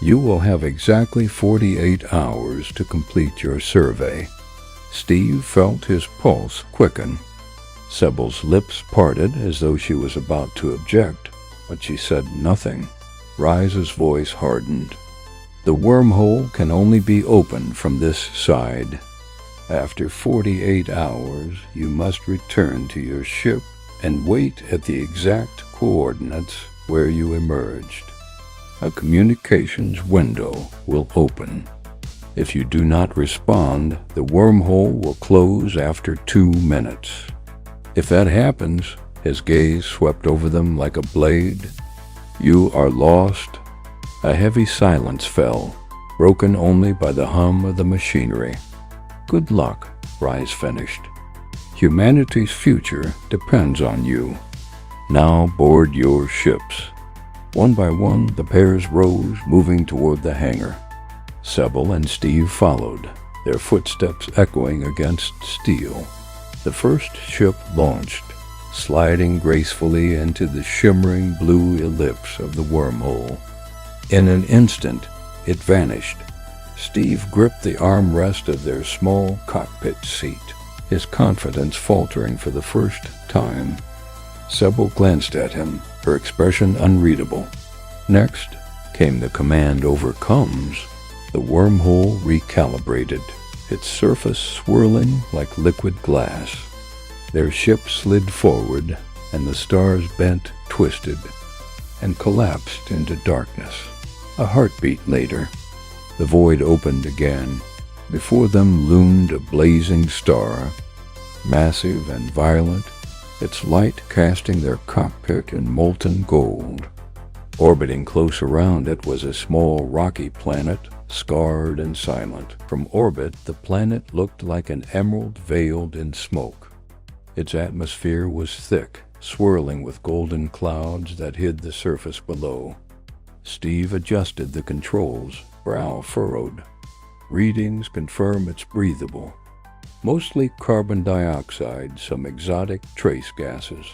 You will have exactly 48 hours to complete your survey. Steve felt his pulse quicken. Sybil's lips parted as though she was about to object, but she said nothing. Rise's voice hardened. The wormhole can only be opened from this side. After 48 hours, you must return to your ship and wait at the exact coordinates where you emerged. A communications window will open. If you do not respond, the wormhole will close after 2 minutes. If that happens, his gaze swept over them like a blade, you are lost. A heavy silence fell, broken only by the hum of the machinery. Good luck, Rise finished. Humanity's future depends on you. Now board your ships. One by one, the pairs rose, moving toward the hangar. Sybil and Steve followed, their footsteps echoing against steel. The first ship launched, sliding gracefully into the shimmering blue ellipse of the wormhole. In an instant, it vanished. Steve gripped the armrest of their small cockpit seat, his confidence faltering for the first time. Sybil glanced at him, her expression unreadable. Next came the command over comms. The wormhole recalibrated, its surface swirling like liquid glass. Their ship slid forward, and the stars bent, twisted, and collapsed into darkness. A heartbeat later, the void opened again. Before them loomed a blazing star, massive and violent, its light casting their cockpit in molten gold. Orbiting close around it was a small rocky planet, scarred and silent. From orbit, the planet looked like an emerald veiled in smoke. Its atmosphere was thick, swirling with golden clouds that hid the surface below. Steve adjusted the controls, brow furrowed. Readings confirm it's breathable. Mostly carbon dioxide, some exotic trace gases.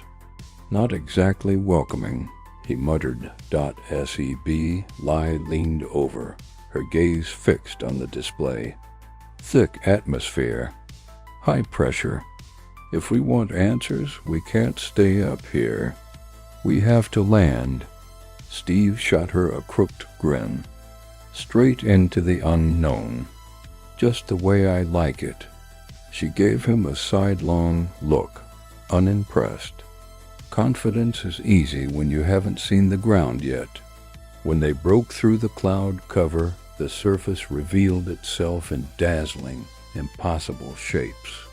Not exactly welcoming, he muttered. .SEB. Lai leaned over, her gaze fixed on the display. Thick atmosphere. High pressure. If we want answers, we can't stay up here. We have to land. Steve shot her a crooked grin. Straight into the unknown. Just the way I like it. She gave him a sidelong look, unimpressed. Confidence is easy when you haven't seen the ground yet. When they broke through the cloud cover, the surface revealed itself in dazzling, impossible shapes.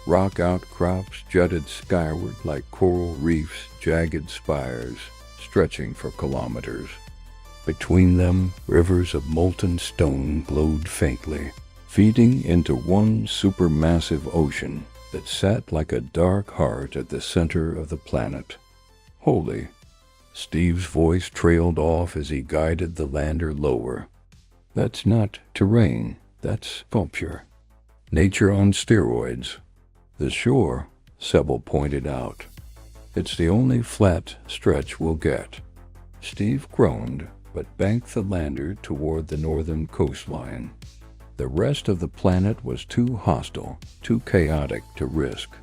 Rock outcrops jutted skyward like coral reefs, jagged spires, stretching for kilometers. Between them, rivers of molten stone glowed faintly, feeding into one supermassive ocean that sat like a dark heart at the center of the planet. Holy! Steve's voice trailed off as he guided the lander lower. That's not terrain, that's sculpture. Nature on steroids. The shore, Sybil pointed out. It's the only flat stretch we'll get. Steve groaned, but banked the lander toward the northern coastline. The rest of the planet was too hostile, too chaotic to risk.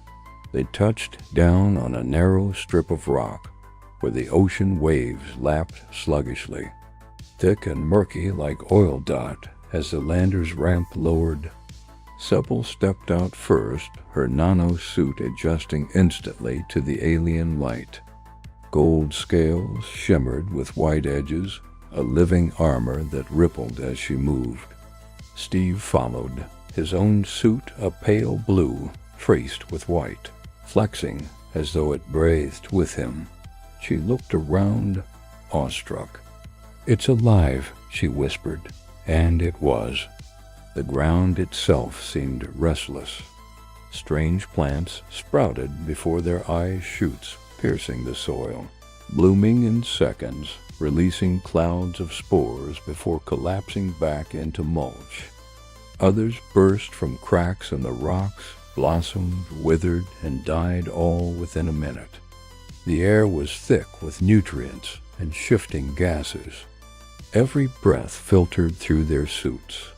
They touched down on a narrow strip of rock, where the ocean waves lapped sluggishly, thick and murky like oil dot as the lander's ramp lowered. Sybil stepped out first, her nano-suit adjusting instantly to the alien light. Gold scales shimmered with white edges, a living armor that rippled as she moved. Steve followed, his own suit a pale blue, traced with white, flexing as though it breathed with him. She looked around, awestruck. "It's alive," she whispered, and it was. The ground itself seemed restless. Strange plants sprouted before their eyes' shoots, piercing the soil, blooming in seconds, releasing clouds of spores before collapsing back into mulch. Others burst from cracks in the rocks, blossomed, withered, and died all within a minute. The air was thick with nutrients and shifting gases. Every breath filtered through their suits.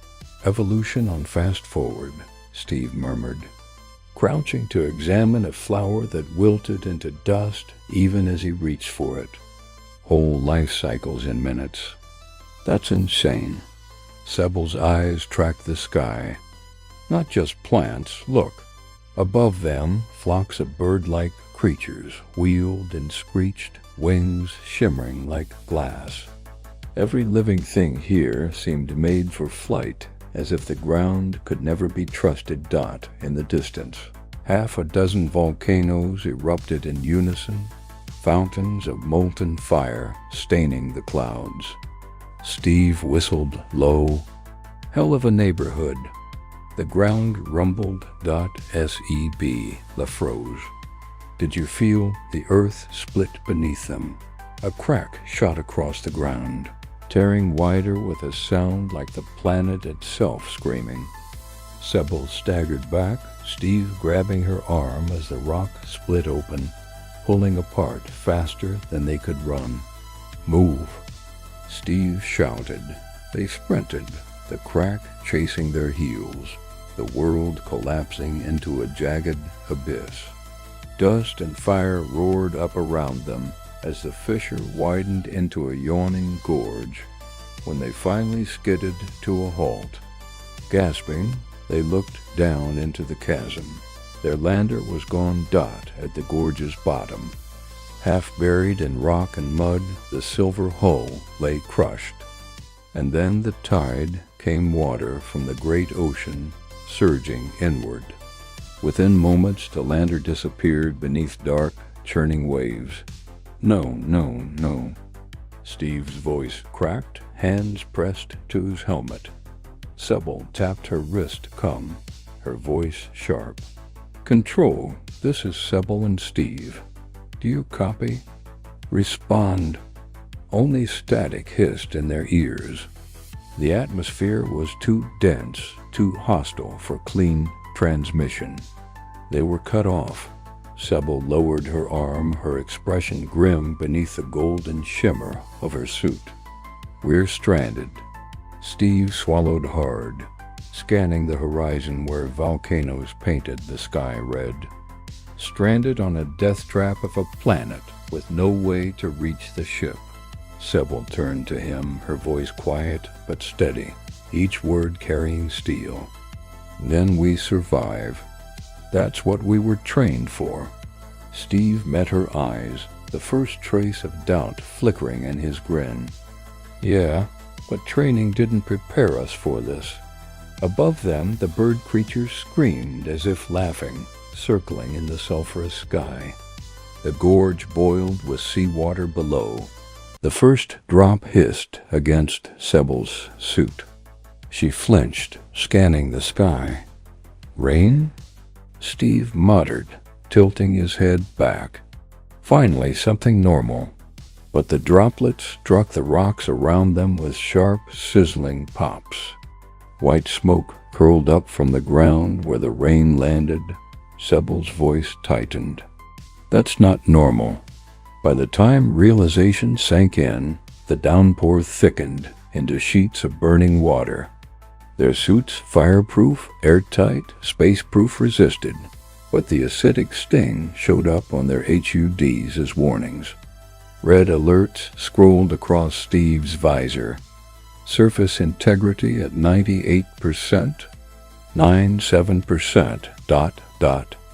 "Evolution on fast forward," Steve murmured, crouching to examine a flower that wilted into dust even as he reached for it. Whole life cycles in minutes. "That's insane." Sebel's eyes tracked the sky. "Not just plants, look." Above them, flocks of bird-like creatures wheeled and screeched, wings shimmering like glass. Every living thing here seemed made for flight, as if the ground could never be trusted. In the distance, half a dozen volcanoes erupted in unison, fountains of molten fire staining the clouds. Steve whistled low. "Hell of a neighborhood." The ground rumbled. "Seb LaFroze. Did you feel the earth split beneath them?" A crack shot across the ground, tearing wider with a sound like the planet itself screaming. Sebel staggered back, Steve grabbing her arm as the rock split open, pulling apart faster than they could run. "Move!" Steve shouted. They sprinted, the crack chasing their heels, the world collapsing into a jagged abyss. Dust and fire roared up around them as the fissure widened into a yawning gorge. When they finally skidded to a halt, gasping, they looked down into the chasm. Their lander was gone. At the gorge's bottom, half buried in rock and mud, the silver hull lay crushed. And then the tide came, water from the great ocean surging inward. Within moments, the lander disappeared beneath dark, churning waves. "No, no, no." Steve's voice cracked, hands pressed to his helmet. Sebel tapped her wrist. "Come," her voice sharp. "Control, this is Sebel and Steve. Do you copy?" "Respond." Only static hissed in their ears. The atmosphere was too dense, too hostile for clean transmission. They were cut off. Sebel lowered her arm, her expression grim beneath the golden shimmer of her suit. "We're stranded." Steve swallowed hard, scanning the horizon where volcanoes painted the sky red. Stranded on a death trap of a planet with no way to reach the ship. Sebel turned to him, her voice quiet but steady, each word carrying steel. "Then we survive. That's what we were trained for." Steve met her eyes, the first trace of doubt flickering in his grin. "Yeah, but training didn't prepare us for this." Above them, the bird creatures screamed as if laughing, circling in the sulphurous sky. The gorge boiled with seawater below. The first drop hissed against Sebel's suit. She flinched, scanning the sky. "Rain?" Steve muttered, tilting his head back. Finally, something normal. But the droplets struck the rocks around them with sharp, sizzling pops. White smoke curled up from the ground where the rain landed. Sebel's voice tightened. "That's not normal." By the time realization sank in, the downpour thickened into sheets of burning water. Their suits, fireproof, airtight, space-proof, resisted, but the acidic sting showed up on their HUDs as warnings. Red alerts scrolled across Steve's visor. Surface integrity at 98%, 97%, ...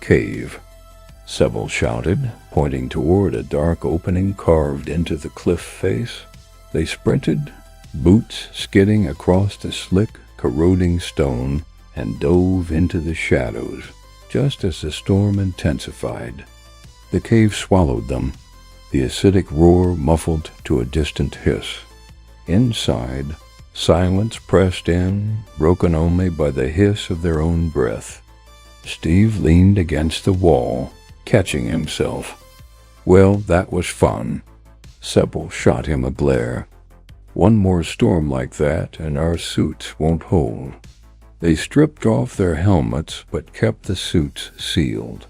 cave. Sebel shouted, pointing toward a dark opening carved into the cliff face. They sprinted, boots skidding across the slick, corroding stone, and dove into the shadows, just as the storm intensified. The cave swallowed them, the acidic roar muffled to a distant hiss. Inside, silence pressed in, broken only by the hiss of their own breath. Steve leaned against the wall, catching himself. "Well, that was fun." Sebel shot him a glare. "One more storm like that and our suits won't hold." They stripped off their helmets but kept the suits sealed.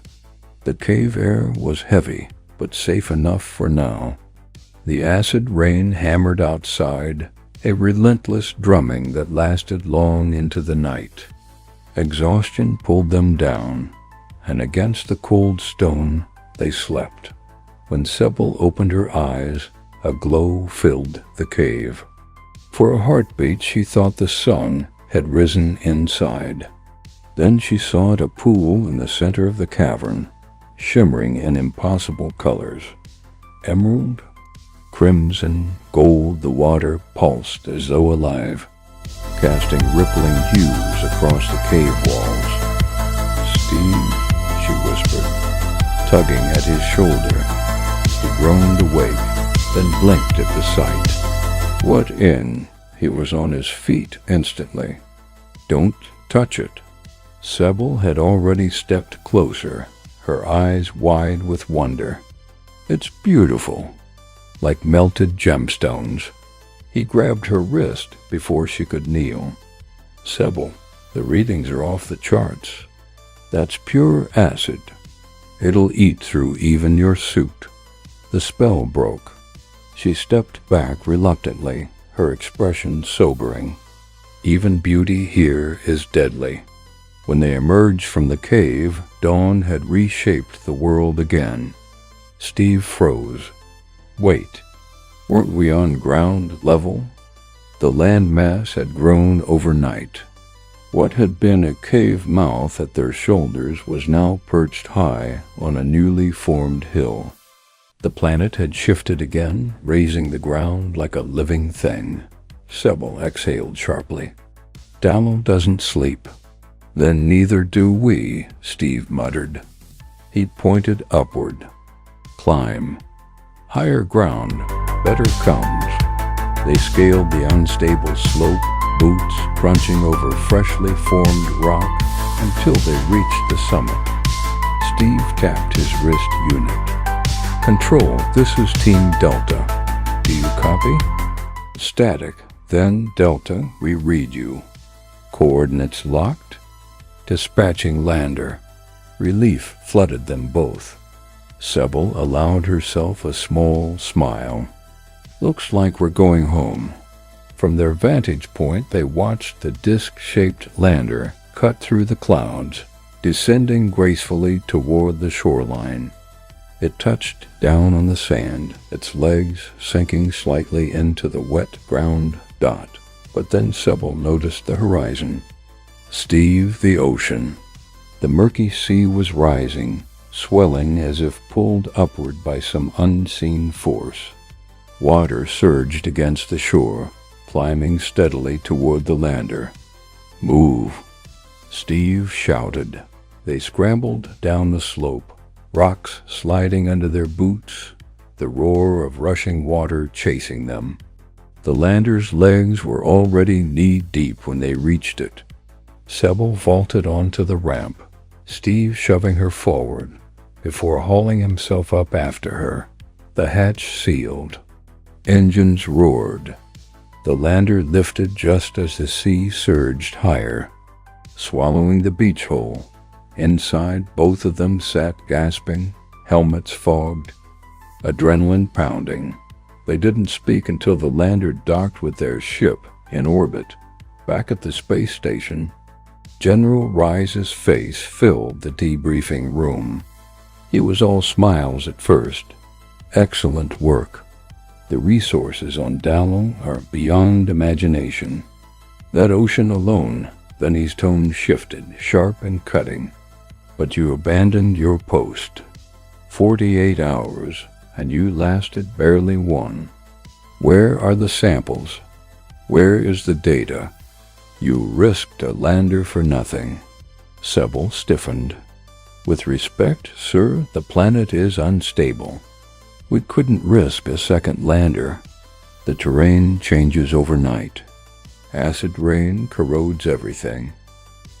The cave air was heavy, but safe enough for now. The acid rain hammered outside, a relentless drumming that lasted long into the night. Exhaustion pulled them down, and against the cold stone they slept. When Sybil opened her eyes, a glow filled the cave. For a heartbeat, she thought the sun had risen inside. Then she saw a pool in the center of the cavern, shimmering in impossible colors. Emerald, crimson, gold, the water pulsed as though alive, casting rippling hues across the cave walls. "Steve," she whispered, tugging at his shoulder. He groaned awake, then blinked at the sight. "What in?" He was on his feet instantly. "Don't touch it." Sybil had already stepped closer, her eyes wide with wonder. "It's beautiful, like melted gemstones." He grabbed her wrist before she could kneel. "Sybil, the readings are off the charts. That's pure acid. It'll eat through even your suit." The spell broke. She stepped back reluctantly, her expression sobering. Even beauty here is deadly. When they emerged from the cave, dawn had reshaped the world again. Steve froze. Wait, weren't we on ground level? The landmass had grown overnight. What had been a cave mouth at their shoulders was now perched high on a newly formed hill. The planet had shifted again, raising the ground like a living thing. Sybil exhaled sharply. "Dallo doesn't sleep." "Then neither do we," Steve muttered. He pointed upward. "Climb. Higher ground, better comes." They scaled the unstable slope, boots crunching over freshly formed rock, until they reached the summit. Steve tapped his wrist unit. "Control, this is Team Delta. Do you copy?" "Static. Then, Delta, we read you." "Coordinates locked?" "Dispatching lander." Relief flooded them both. Sybil allowed herself a small smile. "Looks like we're going home." From their vantage point, they watched the disc-shaped lander cut through the clouds, descending gracefully toward the shoreline. It touched down on the sand, its legs sinking slightly into the wet ground dot. But then Sybil noticed the horizon. Steve, the ocean. The murky sea was rising, swelling as if pulled upward by some unseen force. Water surged against the shore, climbing steadily toward the lander. "Move!" Steve shouted. They scrambled down the slope, rocks sliding under their boots, the roar of rushing water chasing them. The lander's legs were already knee-deep when they reached it. Sybil vaulted onto the ramp, Steve shoving her forward, before hauling himself up after her. The hatch sealed. Engines roared. The lander lifted just as the sea surged higher, swallowing the beach hole. Inside, both of them sat gasping, helmets fogged, adrenaline pounding. They didn't speak until the lander docked with their ship in orbit. Back at the space station, General Rise's face filled the debriefing room. He was all smiles at first. "Excellent work. The resources on Dallo are beyond imagination." "That ocean alone," then his tone shifted, sharp and cutting. "But you abandoned your post. 48 hours, and you lasted barely one. Where are the samples? Where is the data? You risked a lander for nothing." Sybil stiffened. "With respect, sir, the planet is unstable. We couldn't risk a second lander. The terrain changes overnight. Acid rain corrodes everything.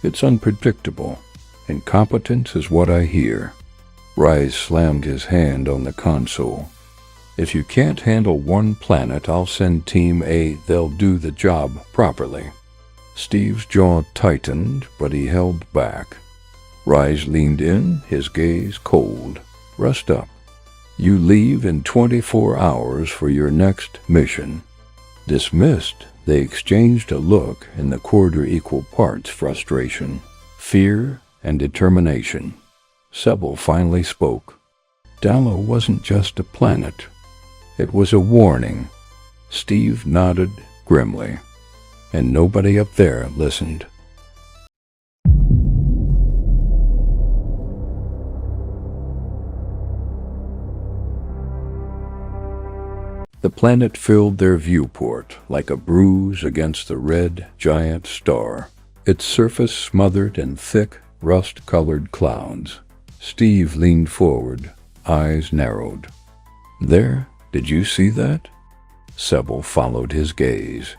It's unpredictable. Incompetence is what I hear." Rise slammed his hand on the console. "If you can't handle one planet, I'll send Team A. They'll do the job properly." Steve's jaw tightened, but he held back. Rise leaned in, his gaze cold. "Rest up. You leave in 24 hours for your next mission. Dismissed, they exchanged a look in the quarter equal parts frustration, fear, and determination. Sebel finally spoke. Dallo wasn't just a planet. It was a warning. Steve nodded grimly, and nobody up there listened. The planet filled their viewport like a bruise against the red giant star, its surface smothered in thick, rust-colored clouds. Steve leaned forward, eyes narrowed. "There, did you see that?" Sebel followed his gaze.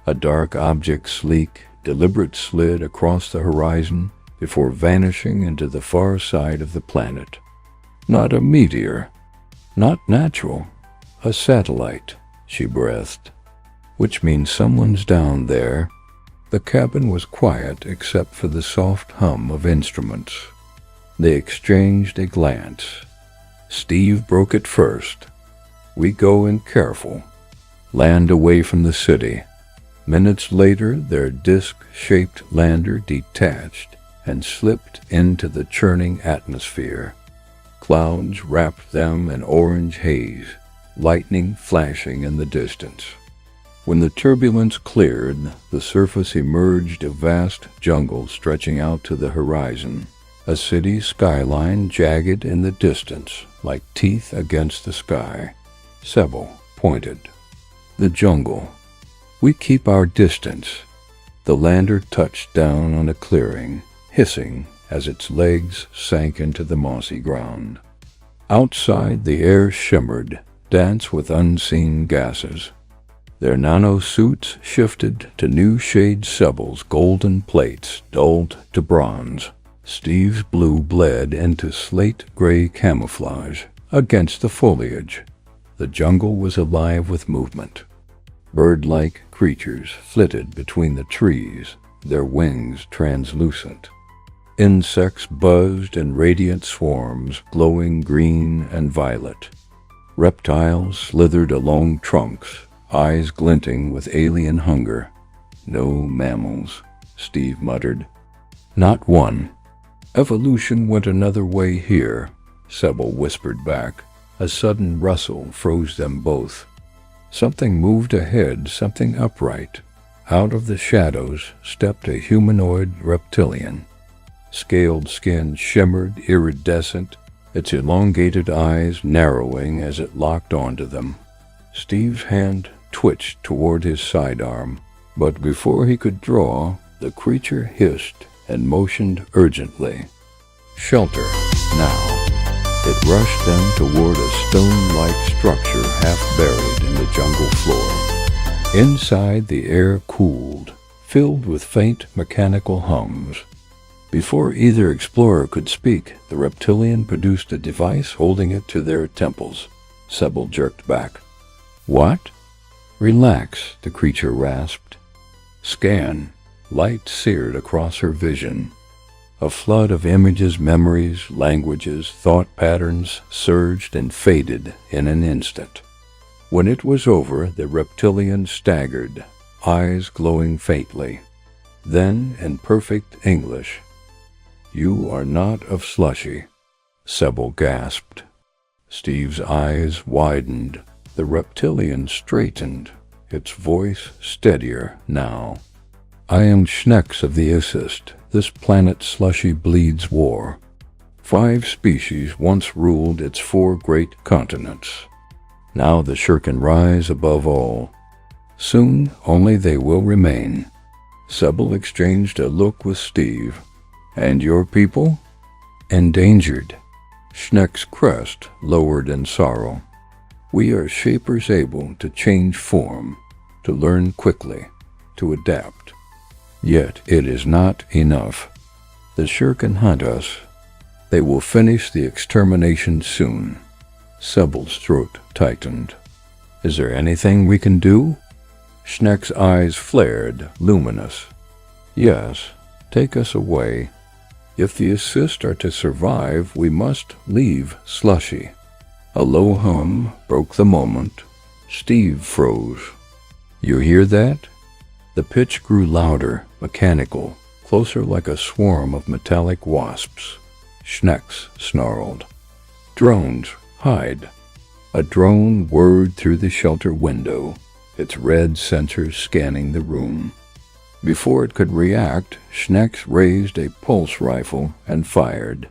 A dark object, sleek, deliberate, slid across the horizon before vanishing into the far side of the planet. Not a meteor, not natural. "A satellite," she breathed. "Which means someone's down there." The cabin was quiet except for the soft hum of instruments. They exchanged a glance. Steve broke it first. "We go in careful. Land away from the city." Minutes later, their disc-shaped lander detached and slipped into the churning atmosphere. Clouds wrapped them in orange haze, lightning flashing in the distance. When the turbulence cleared, the surface emerged a vast jungle stretching out to the horizon, a city skyline jagged in the distance like teeth against the sky. Sebel pointed. "The jungle. We keep our distance." The lander touched down on a clearing, hissing as its legs sank into the mossy ground. Outside, the air shimmered, dance with unseen gases. Their nano-suits shifted to new shade. Sebel's golden plates dulled to bronze. Steve's blue bled into slate-gray camouflage against the foliage. The jungle was alive with movement. Bird-like creatures flitted between the trees, their wings translucent. Insects buzzed in radiant swarms, glowing green and violet. Reptiles slithered along trunks, eyes glinting with alien hunger. "No mammals," Steve muttered. "Not one." "Evolution went another way here," Sebel whispered back. A sudden rustle froze them both. Something moved ahead, something upright. Out of the shadows stepped a humanoid reptilian. Scaled skin shimmered iridescent, its elongated eyes narrowing as it locked onto them. Steve's hand twitched toward his sidearm, but before he could draw, the creature hissed and motioned urgently. "Shelter, now." It rushed them toward a stone-like structure half buried in the jungle floor. Inside, the air cooled, filled with faint mechanical hums. Before either explorer could speak, the reptilian produced a device holding it to their temples. Sebel jerked back. "What?" "Relax," the creature rasped. "Scan." Light seared across her vision. A flood of images, memories, languages, thought patterns surged and faded in an instant. When it was over, the reptilian staggered, eyes glowing faintly. Then, in perfect English, "You are not of Slushy," Sebel gasped. Steve's eyes widened. The reptilian straightened, its voice steadier now. "I am Schnex of the Assist. This planet Slushy bleeds war. 5 species once ruled its 4 great continents. Now the Shirkan rise above all. Soon only they will remain." Sebel exchanged a look with Steve. "And your people?" "Endangered." Schnex's crest lowered in sorrow. "We are shapers able to change form, to learn quickly, to adapt. Yet it is not enough. The Shirkan hunt us. They will finish the extermination soon." Sebel's throat tightened. "Is there anything we can do?" Schnex's eyes flared, luminous. "Yes, take us away. If the Assist are to survive, we must leave Slushy." A low hum broke the moment. Steve froze. You hear that? The pitch grew louder, mechanical, closer like a swarm of metallic wasps. Schnecks snarled. Drones, hide. A drone whirred through the shelter window, its red sensors scanning the room. Before it could react, Schnecks raised a pulse rifle and fired.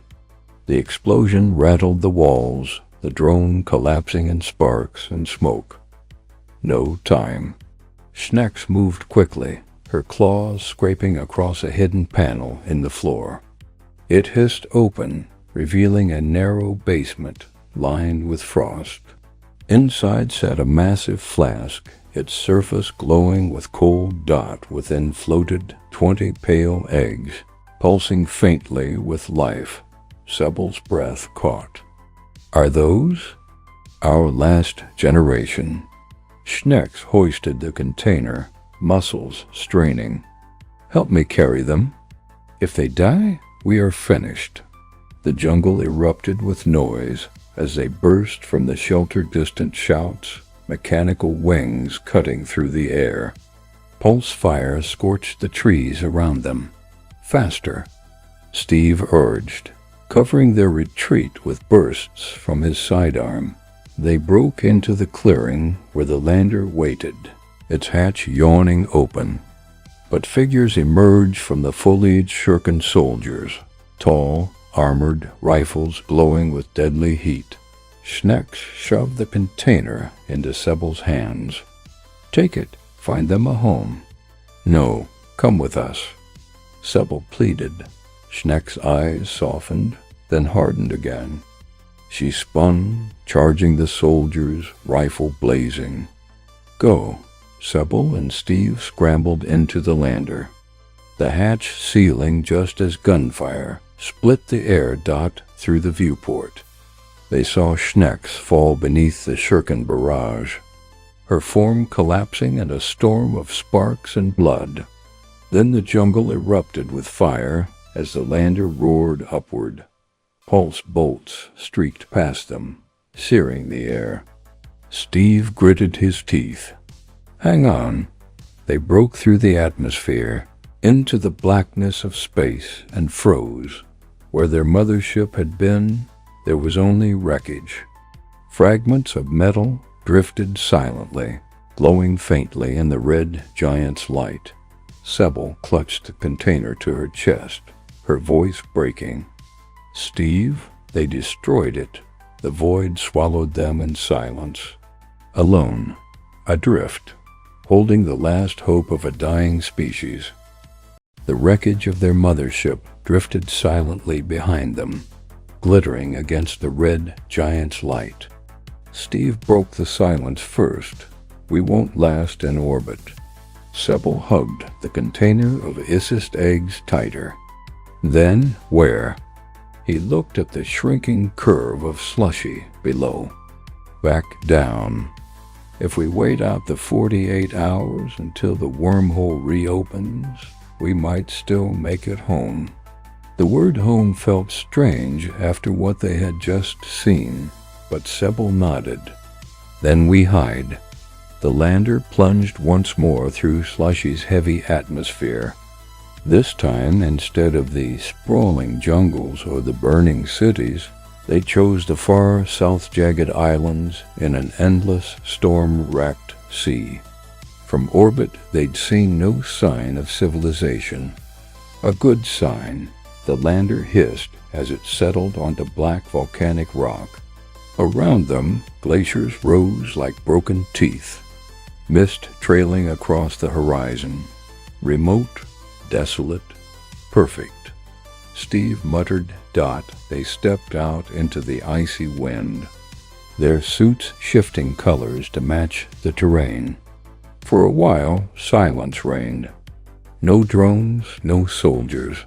The explosion rattled the walls, the drone collapsing in sparks and smoke. No time. Schnecks moved quickly, her claws scraping across a hidden panel in the floor. It hissed open, revealing a narrow basement lined with frost. Inside sat a massive flask, its surface glowing with cold dot within floated 20 pale eggs, pulsing faintly with life. Sebel's breath caught. Are those? Our last generation. Schnecks hoisted the container, muscles straining. Help me carry them. If they die, we are finished. The jungle erupted with noise as they burst from the shelter, distant shouts, mechanical wings cutting through the air. Pulse fire scorched the trees around them. Faster, Steve urged, covering their retreat with bursts from his sidearm. They broke into the clearing where the lander waited, its hatch yawning open. But figures emerged from the foliage-shirken soldiers, tall, armored, rifles glowing with deadly heat. Schnecks shoved the container into Sebel's hands. Take it, find them a home. No, come with us. Sebel pleaded. Schneck's eyes softened, then hardened again. She spun, charging the soldiers, rifle blazing. Go. Sebel and Steve scrambled into the lander. The hatch ceiling, just as gunfire, split the air dot through the viewport. They saw Schnecks fall beneath the shirken barrage, her form collapsing in a storm of sparks and blood. Then the jungle erupted with fire as the lander roared upward. Pulse bolts streaked past them, searing the air. Steve gritted his teeth. Hang on. They broke through the atmosphere, into the blackness of space, and froze. Where their mothership had been, there was only wreckage. Fragments of metal drifted silently, glowing faintly in the red giant's light. Sebel clutched the container to her chest, her voice breaking. Steve, they destroyed it. The void swallowed them in silence. Alone, adrift, holding the last hope of a dying species. The wreckage of their mothership drifted silently behind them, glittering against the red giant's light. Steve broke the silence first. We won't last in orbit. Sebel hugged the container of Isist eggs tighter. Then where? He looked at the shrinking curve of slushy below. Back down. If we wait out the 48 hours until the wormhole reopens, we might still make it home. The word home felt strange after what they had just seen, but Sebel nodded. Then we hide. The lander plunged once more through Slushy's heavy atmosphere. This time, instead of the sprawling jungles or the burning cities, they chose the far south jagged islands in an endless storm-racked sea. From orbit, they'd seen no sign of civilization. A good sign. The lander hissed as it settled onto black volcanic rock. Around them, glaciers rose like broken teeth, mist trailing across the horizon. Remote, desolate, perfect. Steve muttered, "Dot." They stepped out into the icy wind, their suits shifting colors to match the terrain. For a while, silence reigned. No drones, no soldiers.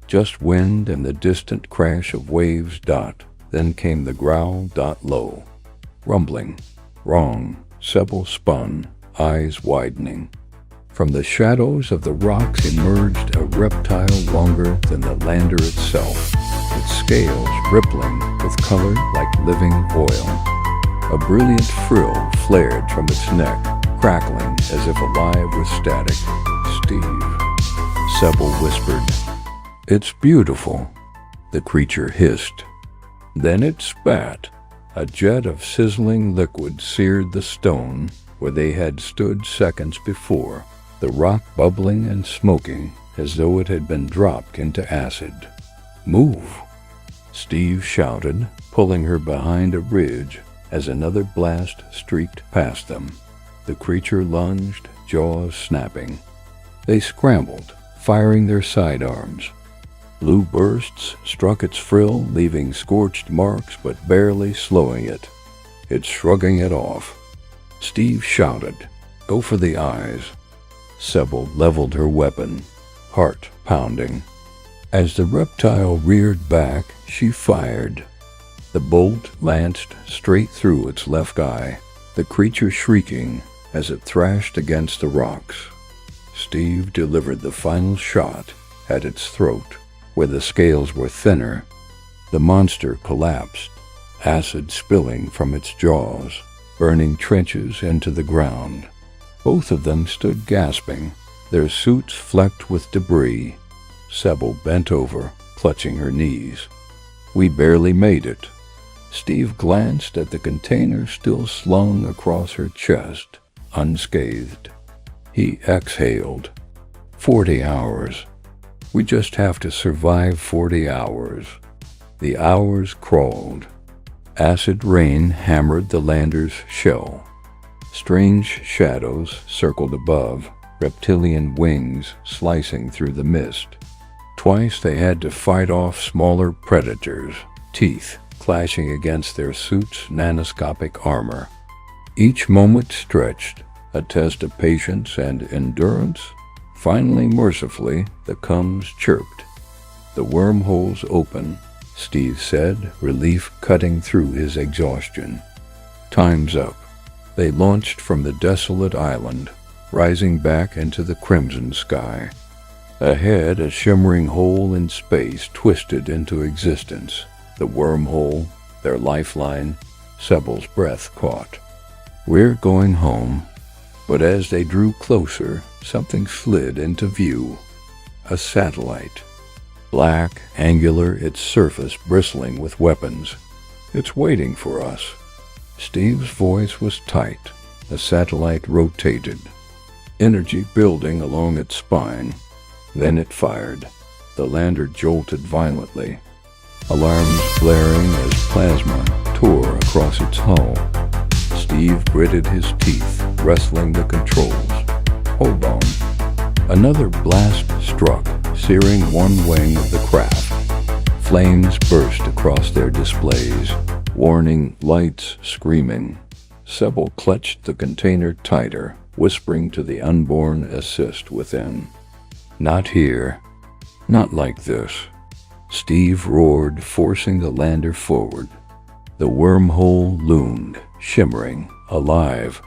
Just wind and the distant crash of waves. Dot. Then came the growl. Dot low. Rumbling. Wrong. Sebel spun, eyes widening. From the shadows of the rocks emerged a reptile longer than the lander itself, its scales rippling with color like living oil. A brilliant frill flared from its neck, crackling as if alive with static. "Steve," Sebel whispered. "It's beautiful," the creature hissed. Then it spat. A jet of sizzling liquid seared the stone where they had stood seconds before, the rock bubbling and smoking as though it had been dropped into acid. "Move," Steve shouted, pulling her behind a ridge as another blast streaked past them. The creature lunged, jaws snapping. They scrambled, firing their sidearms. Blue bursts struck its frill, leaving scorched marks but barely slowing it. It's shrugging it off. Steve shouted, "Go for the eyes." Sebel leveled her weapon, heart pounding. As the reptile reared back, she fired. The bolt lanced straight through its left eye, the creature shrieking as it thrashed against the rocks. Steve delivered the final shot at its throat, where the scales were thinner. The monster collapsed, acid spilling from its jaws, burning trenches into the ground. Both of them stood gasping, their suits flecked with debris. Sebel bent over, clutching her knees. "We barely made it." Steve glanced at the container still slung across her chest, unscathed. He exhaled. 40 hours. We just have to survive 40 hours. The hours crawled. Acid rain hammered the lander's shell. Strange shadows circled above, reptilian wings slicing through the mist. Twice they had to fight off smaller predators, teeth clashing against their suits' nanoscopic armor. Each moment stretched, a test of patience and endurance. Finally, mercifully, the cums chirped. "The wormhole's open," Steve said, relief cutting through his exhaustion. "Time's up." They launched from the desolate island, rising back into the crimson sky. Ahead, a shimmering hole in space twisted into existence. The wormhole, their lifeline. Sebel's breath caught. "We're going home." But as they drew closer, something slid into view. A satellite. Black, angular, its surface bristling with weapons. "It's waiting for us." Steve's voice was tight. The satellite rotated, energy building along its spine. Then it fired. The lander jolted violently, alarms blaring as plasma tore across its hull. Steve gritted his teeth, wrestling the controls. "Hold on." Another blast struck, searing one wing of the craft. Flames burst across their displays, warning lights screaming. Sebel clutched the container tighter, whispering to the unborn assist within. "Not here. Not like this." Steve roared, forcing the lander forward. The wormhole loomed, shimmering, alive.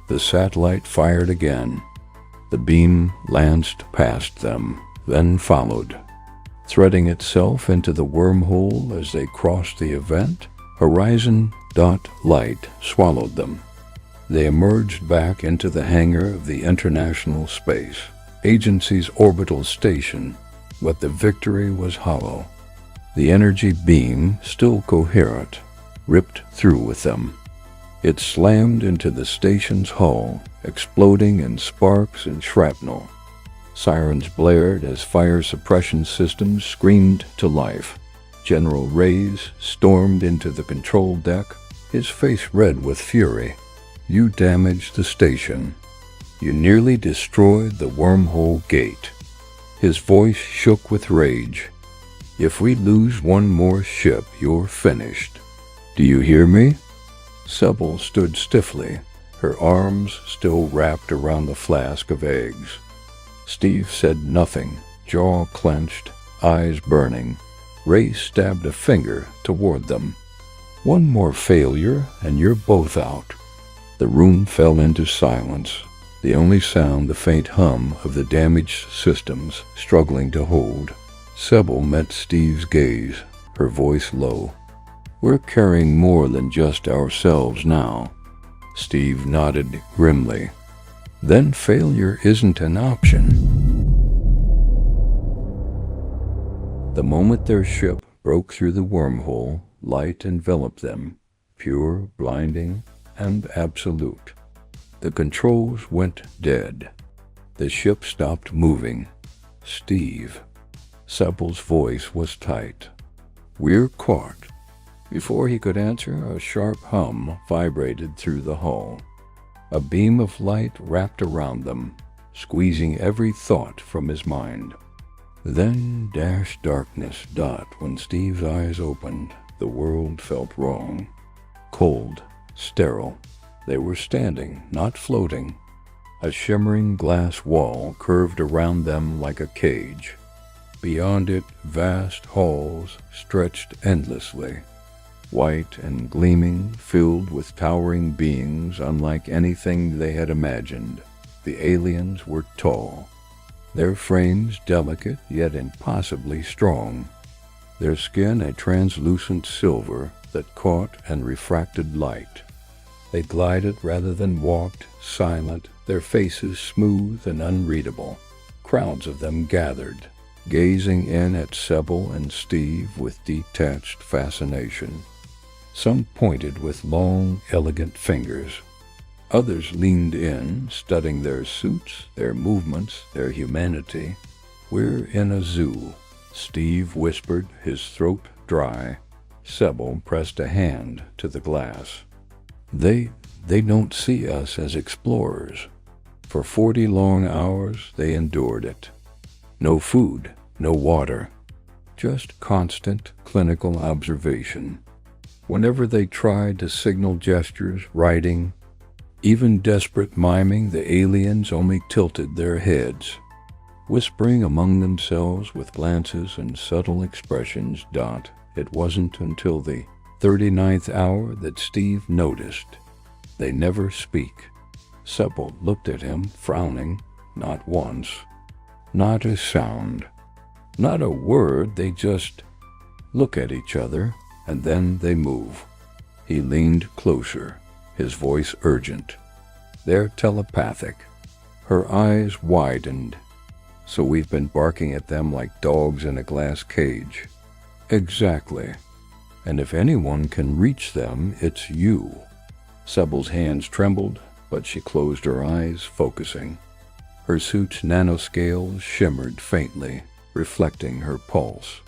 The satellite fired again. The beam lanced past them, then followed. Threading itself into the wormhole as they crossed the event, horizon dot light swallowed them. They emerged back into the hangar of the International Space Agency's orbital station, but the victory was hollow. The energy beam, still coherent, ripped through with them. It slammed into the station's hull, exploding in sparks and shrapnel. Sirens blared as fire suppression systems screamed to life. General Reyes stormed into the control deck, his face red with fury. "You damaged the station. You nearly destroyed the wormhole gate." His voice shook with rage. "If we lose one more ship, you're finished. Do you hear me?" Sebel stood stiffly, her arms still wrapped around the flask of eggs. Steve said nothing, jaw clenched, eyes burning. Ray stabbed a finger toward them. "One more failure, and you're both out." The room fell into silence, the only sound the faint hum of the damaged systems struggling to hold. Sebel met Steve's gaze, her voice low. "We're carrying more than just ourselves now." Steve nodded grimly. then failure isn't an option. The moment their ship broke through the wormhole, light enveloped them, pure, blinding, and absolute. The controls went dead. The ship stopped moving. Steve. Sebel's voice was tight. "We're caught." Before he could answer, a sharp hum vibrated through the hull. A beam of light wrapped around them, squeezing every thought from his mind. Then darkness. When Steve's eyes opened, the world felt wrong. Cold, sterile. They were standing, not floating. A shimmering glass wall curved around them like a cage. Beyond it, vast halls stretched endlessly, white and gleaming, filled with towering beings unlike anything they had imagined. The aliens were tall, their frames delicate yet impossibly strong, their skin a translucent silver that caught and refracted light. They glided rather than walked, silent, their faces smooth and unreadable. Crowds of them gathered, gazing in at Sebel and Steve with detached fascination. Some pointed with long, elegant fingers. Others leaned in, studying their suits, their movements, their humanity. "We're in a zoo," Steve whispered, his throat dry. Sebel pressed a hand to the glass. They don't see us as explorers." For 40 long hours they endured it. No food, no water, just constant clinical observation. Whenever they tried to signal gestures, writing, even desperate miming, the aliens only tilted their heads, whispering among themselves with glances and subtle expressions. It wasn't until the 39th hour that Steve noticed. They never speak. Sebel looked at him, frowning, not once, not a sound, not a word. They just look at each other, and then they move. He leaned closer, his voice urgent. They're telepathic. Her eyes widened. "So we've been barking at them like dogs in a glass cage." "Exactly. And if anyone can reach them, it's you." Sebel's hands trembled, but she closed her eyes, focusing. Her suit's nanoscales shimmered faintly, reflecting her pulse.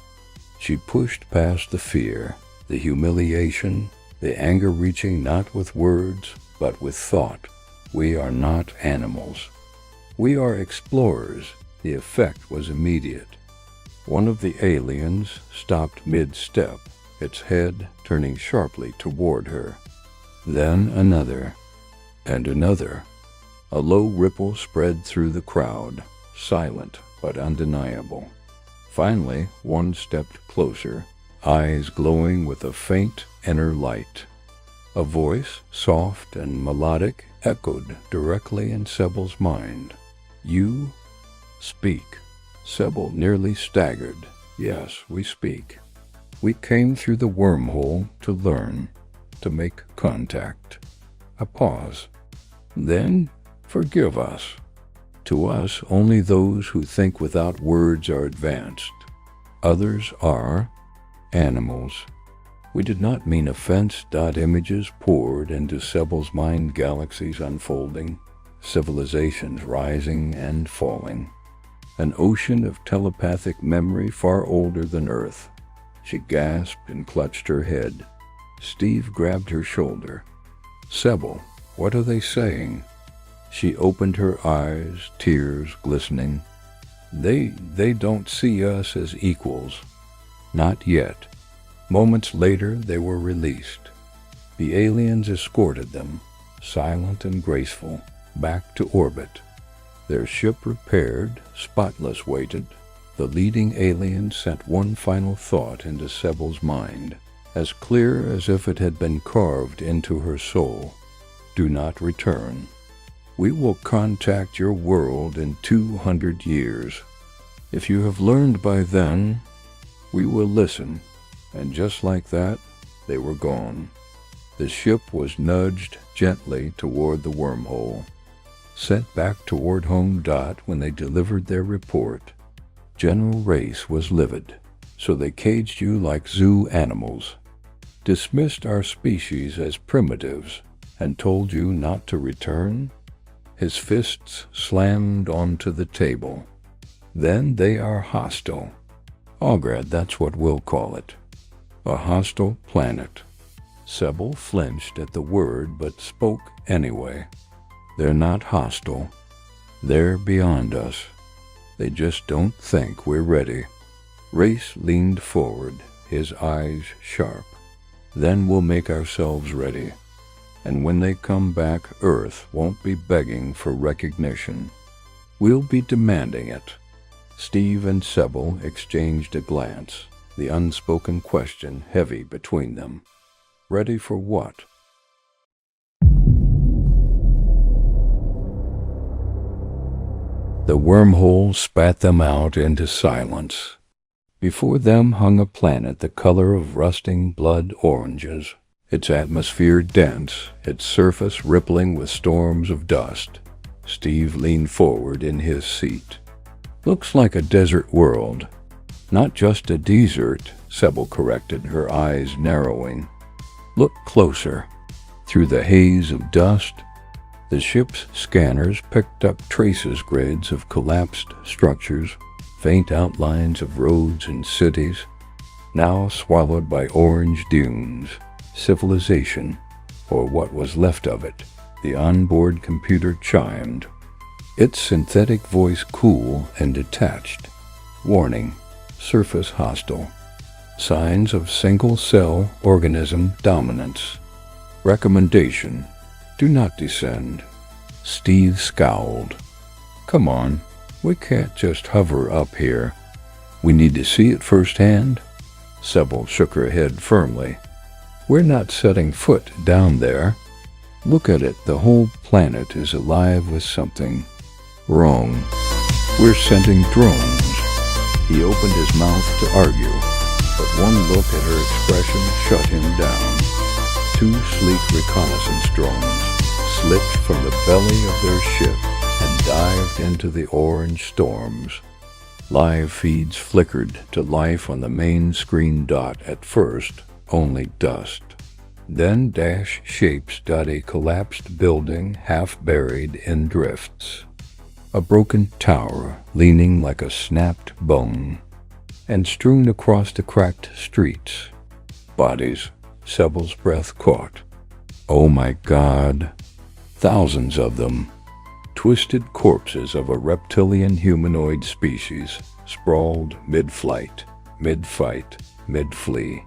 She pushed past the fear, the humiliation, the anger, reaching not with words, but with thought. "We are not animals. We are explorers." The effect was immediate. One of the aliens stopped mid-step, its head turning sharply toward her. Then another, and another. A low ripple spread through the crowd, silent but undeniable. Finally, one stepped closer, eyes glowing with a faint inner light. A voice, soft and melodic, echoed directly in Sebel's mind. "You speak." Sebel nearly staggered. "Yes, we speak. We came through the wormhole to learn, to make contact." A pause. "Then forgive us. To us, only those who think without words are advanced. Others are animals." We did not mean offense. Images poured into Sebel's mind, galaxies unfolding, civilizations rising and falling. An ocean of telepathic memory far older than Earth. She gasped and clutched her head. Steve grabbed her shoulder. "Sebel, what are they saying?" She opened her eyes, tears glistening. They don't see us as equals." "Not yet." Moments later, they were released. The aliens escorted them, silent and graceful, back to orbit. Their ship repaired, spotless waited. The leading alien sent one final thought into Sebel's mind, as clear as if it had been carved into her soul. "Do not return. We will contact your world in 200 years. If you have learned by then, we will listen." And just like that, they were gone. The ship was nudged gently toward the wormhole. set back toward home. When they delivered their report, General Race was livid, so they caged you like zoo animals, dismissed our species as primitives, and told you not to return? His fists slammed onto the table. Then they are hostile. Ograd, that's what we'll call it. A hostile planet. Sebel flinched at the word but spoke anyway. They're not hostile. They're beyond us. They just don't think we're ready. Race leaned forward, his eyes sharp. Then we'll make ourselves ready. And when they come back, Earth won't be begging for recognition. We'll be demanding it. Steve and Sebel exchanged a glance, the unspoken question heavy between them. Ready for what? The wormhole spat them out into silence. Before them hung a planet the color of rusting blood oranges, its atmosphere dense, its surface rippling with storms of dust. Steve leaned forward in his seat. Looks like a desert world. Not just a desert, Sebel corrected, her eyes narrowing. Look closer. Through the haze of dust, the ship's scanners picked up traces grids of collapsed structures, faint outlines of roads and cities, now swallowed by orange dunes. Civilization, or what was left of it. The onboard computer chimed, its synthetic voice cool and detached. Warning, surface hostile. Signs of single-cell organism dominance. Recommendation, do not descend. Steve scowled. Come on, we can't just hover up here. We need to see it firsthand. Sebel shook her head firmly. We're not setting foot down there. Look at it, the whole planet is alive with something. Wrong. We're sending drones. He opened his mouth to argue, but one look at her expression shut him down. 2 sleek reconnaissance drones slipped from the belly of their ship and dived into the orange storms. Live feeds flickered to life on the main screen. At first, only dust. Then dash shapes. A collapsed building half buried in drifts. A broken tower leaning like a snapped bone. And strewn across the cracked streets. Bodies. Sebel's breath caught. Oh my God. Thousands of them. Twisted corpses of a reptilian humanoid species, sprawled mid-flight, mid-fight, mid-flee.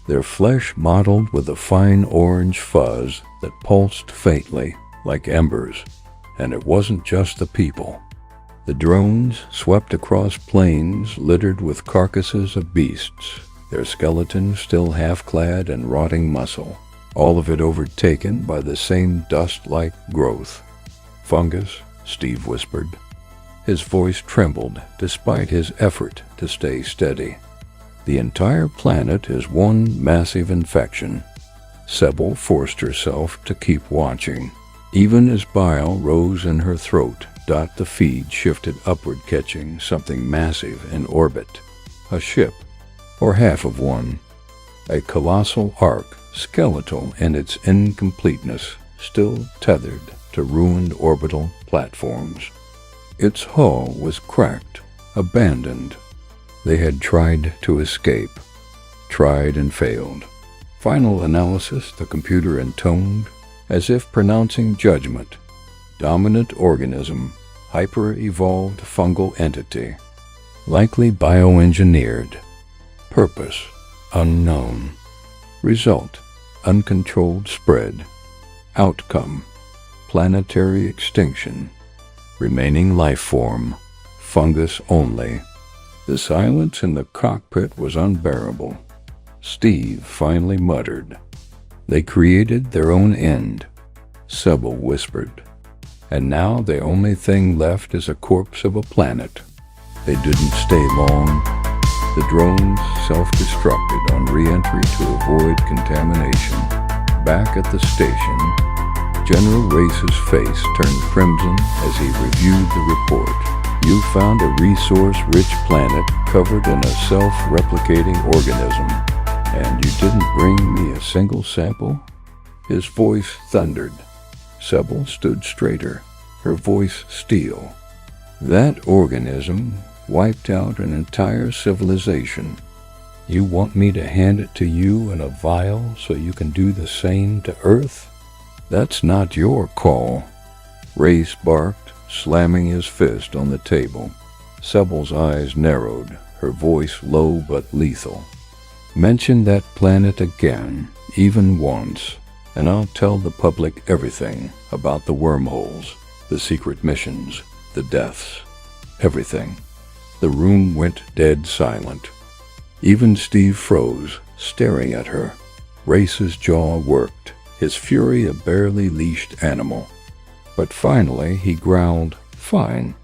Their flesh mottled with a fine orange fuzz that pulsed faintly like embers. And it wasn't just the people. The drones swept across plains littered with carcasses of beasts, their skeletons still half-clad in rotting muscle, all of it overtaken by the same dust-like growth. Fungus, Steve whispered. His voice trembled despite his effort to stay steady. The entire planet is one massive infection. Sebel forced herself to keep watching. Even as bile rose in her throat, the feed shifted upward, catching something massive in orbit. A ship, or half of one. A colossal ark, skeletal in its incompleteness, still tethered to ruined orbital platforms. Its hull was cracked, abandoned. They had tried to escape. Tried and failed. Final analysis, the computer intoned, as if pronouncing judgment. Dominant organism, hyper-evolved fungal entity, likely bioengineered. Purpose, unknown. Result, uncontrolled spread. Outcome, planetary extinction. Remaining life form, fungus only. The silence in the cockpit was unbearable. Steve finally muttered. They created their own end, Sebel whispered. And now the only thing left is a corpse of a planet. They didn't stay long. The drones self-destructed on re-entry to avoid contamination. Back at the station, General Race's face turned crimson as he reviewed the report. You found a resource-rich planet covered in a self-replicating organism, and you didn't bring me a single sample? His voice thundered. Sybil stood straighter, her voice steel. That organism wiped out an entire civilization. You want me to hand it to you in a vial so you can do the same to Earth? That's not your call. Race barked, slamming his fist on the table. Sybil's eyes narrowed, her voice low but lethal. Mention that planet again, even once, and I'll tell the public everything about the wormholes, the secret missions, the deaths, everything. The room went dead silent. Even Steve froze, staring at her. Race's jaw worked, his fury a barely leashed animal. But finally he growled, "Fine.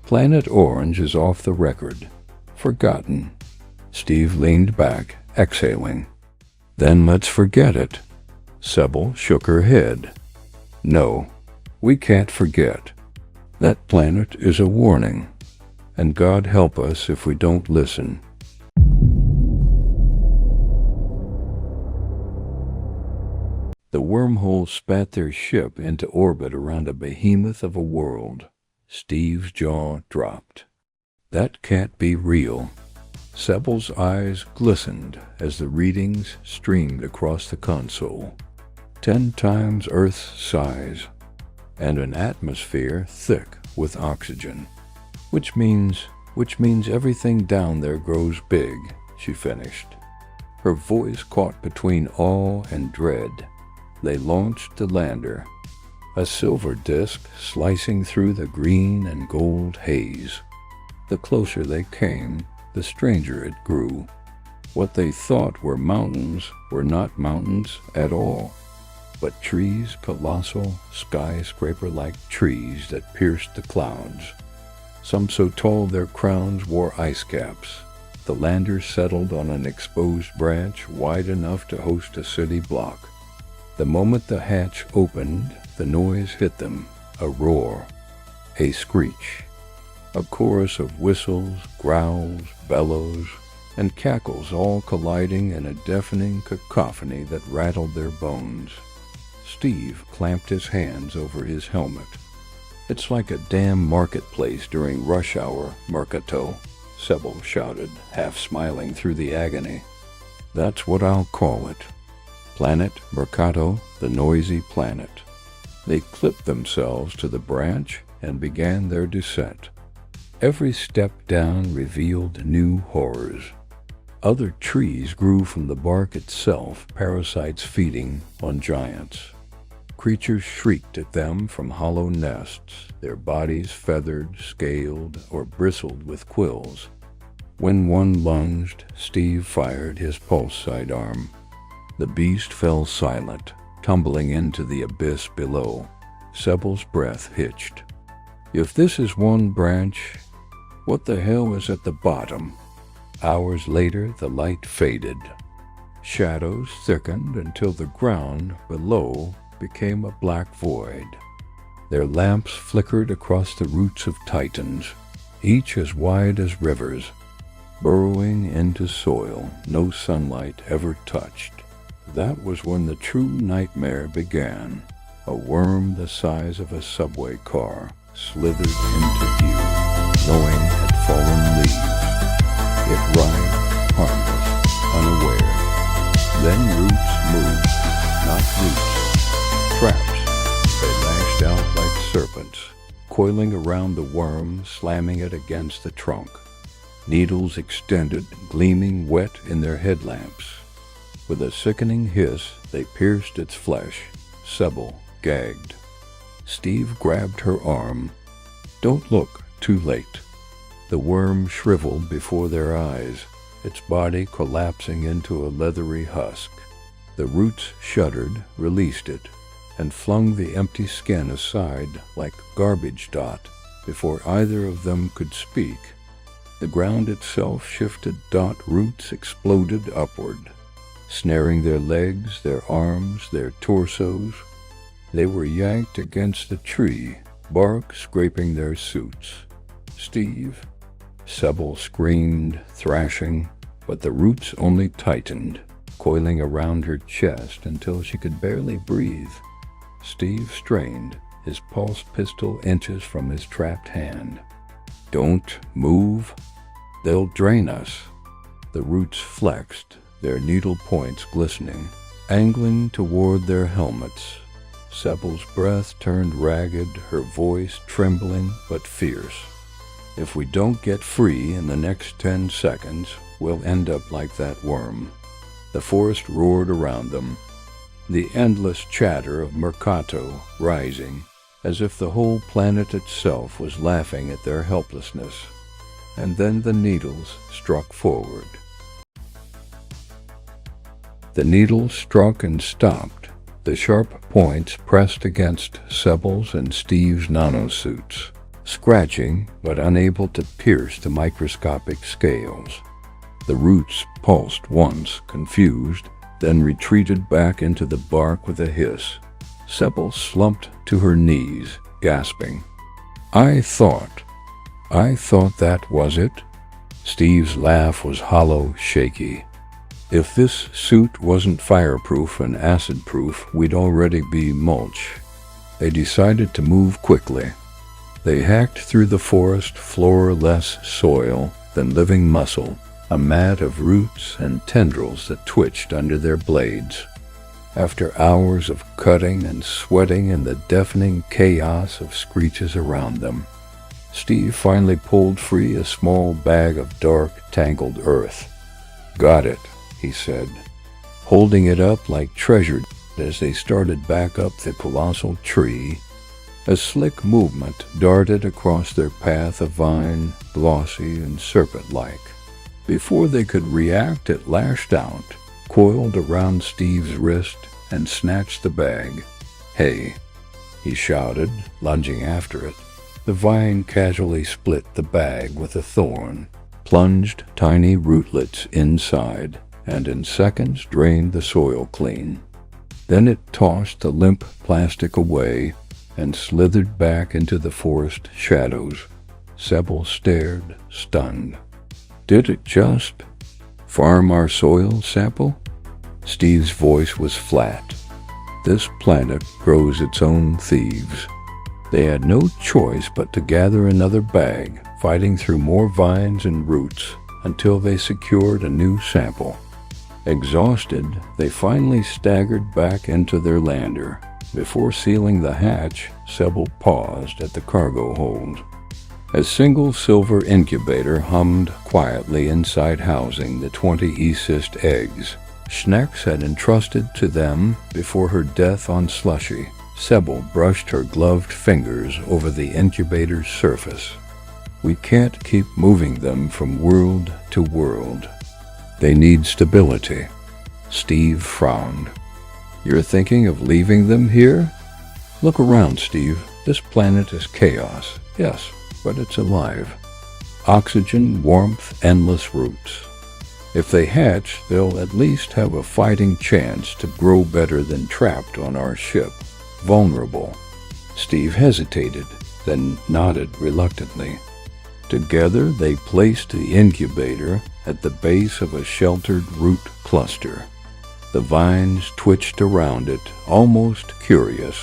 Planet Orange is off the record. Forgotten." Steve leaned back, exhaling. "Then let's forget it." Sybil shook her head. "No, we can't forget. That planet is a warning, and God help us if we don't listen." The wormhole spat their ship into orbit around a behemoth of a world. Steve's jaw dropped. That can't be real. Sybil's eyes glistened as the readings streamed across the console. 10 times Earth's size, and an atmosphere thick with oxygen. Which means everything down there grows big, she finished. Her voice caught between awe and dread. They launched the lander, a silver disk slicing through the green and gold haze. The closer they came, the stranger it grew. What they thought were mountains were not mountains at all, but trees, colossal, skyscraper-like trees that pierced the clouds. Some so tall their crowns wore ice caps. The lander settled on an exposed branch wide enough to host a city block. The moment the hatch opened, the noise hit them, a roar, a screech, a chorus of whistles, growls, bellows, and cackles all colliding in a deafening cacophony that rattled their bones. Steve clamped his hands over his helmet. "It's like a damn marketplace during rush hour, Mercato," Sybil shouted, half smiling through the agony. "That's what I'll call it. Planet Mercato, the noisy planet." They clipped themselves to the branch and began their descent. Every step down revealed new horrors. Other trees grew from the bark itself, parasites feeding on giants. Creatures shrieked at them from hollow nests, their bodies feathered, scaled, or bristled with quills. When one lunged, Steve fired his pulse sidearm. The beast fell silent, tumbling into the abyss below. Sybil's breath hitched. If this is one branch, what the hell is at the bottom? Hours later, the light faded. Shadows thickened until the ground below became a black void. Their lamps flickered across the roots of titans, each as wide as rivers, burrowing into soil no sunlight ever touched. That was when the true nightmare began. A worm the size of a subway car slithered into view, knowing had fallen leaves. It writhed, harmless, unaware. Then roots moved, not roots, traps. They lashed out like serpents, coiling around the worm, slamming it against the trunk. Needles extended, gleaming wet in their headlamps. With a sickening hiss, they pierced its flesh. Sybil gagged. Steve grabbed her arm. "Don't look, too late." The worm shriveled before their eyes, its body collapsing into a leathery husk. The roots shuddered, released it, and flung the empty skin aside like garbage dot before either of them could speak. The ground itself shifted. Dot roots exploded upward, snaring their legs, their arms, their torsos. They were yanked against the tree, bark scraping their suits. "Steve!" Sybil screamed, thrashing, but the roots only tightened, coiling around her chest until she could barely breathe. Steve strained, his pulse pistol inches from his trapped hand. "Don't move. They'll drain us." The roots flexed, their needle points glistening, angling toward their helmets. Sybil's breath turned ragged, her voice trembling but fierce. "If we don't get free in the next 10 seconds, we'll end up like that worm." The forest roared around them, the endless chatter of Mercato rising, as if the whole planet itself was laughing at their helplessness. And then the needles struck forward. The needles struck and stopped, the sharp points pressed against Sybil's and Steve's nanosuits, scratching but unable to pierce the microscopic scales. The roots pulsed once, confused, then retreated back into the bark with a hiss. Sybil slumped to her knees, gasping. I thought that was it." Steve's laugh was hollow, shaky. "If this suit wasn't fireproof and acid-proof, we'd already be mulch." They decided to move quickly. They hacked through the forest floor, less soil than living muscle, a mat of roots and tendrils that twitched under their blades. After hours of cutting and sweating in the deafening chaos of screeches around them, Steve finally pulled free a small bag of dark, tangled earth. "Got it," he said, holding it up like treasure as they started back up the colossal tree. A slick movement darted across their path of vine, glossy and serpent-like. Before they could react, it lashed out, coiled around Steve's wrist, and snatched the bag. "Hey," he shouted, lunging after it. The vine casually split the bag with a thorn, plunged tiny rootlets inside, and in seconds drained the soil clean. Then it tossed the limp plastic away and slithered back into the forest shadows. Sybil stared, stunned. "Did it just farm our soil sample?" Steve's voice was flat. "This planet grows its own thieves." They had no choice but to gather another bag, fighting through more vines and roots until they secured a new sample. Exhausted, they finally staggered back into their lander. Before sealing the hatch, Sybil paused at the cargo hold. A single silver incubator hummed quietly inside, housing the 20 E-cyst eggs Schnecks had entrusted to them before her death on Slushy. Sybil brushed her gloved fingers over the incubator's surface. "We can't keep moving them from world to world. They need stability." Steve frowned. "You're thinking of leaving them here?" "Look around, Steve. This planet is chaos. Yes, but it's alive. Oxygen, warmth, endless roots. If they hatch, they'll at least have a fighting chance to grow better than trapped on our ship. Vulnerable." Steve hesitated, then nodded reluctantly. Together they placed the incubator at the base of a sheltered root cluster. The vines twitched around it, almost curious.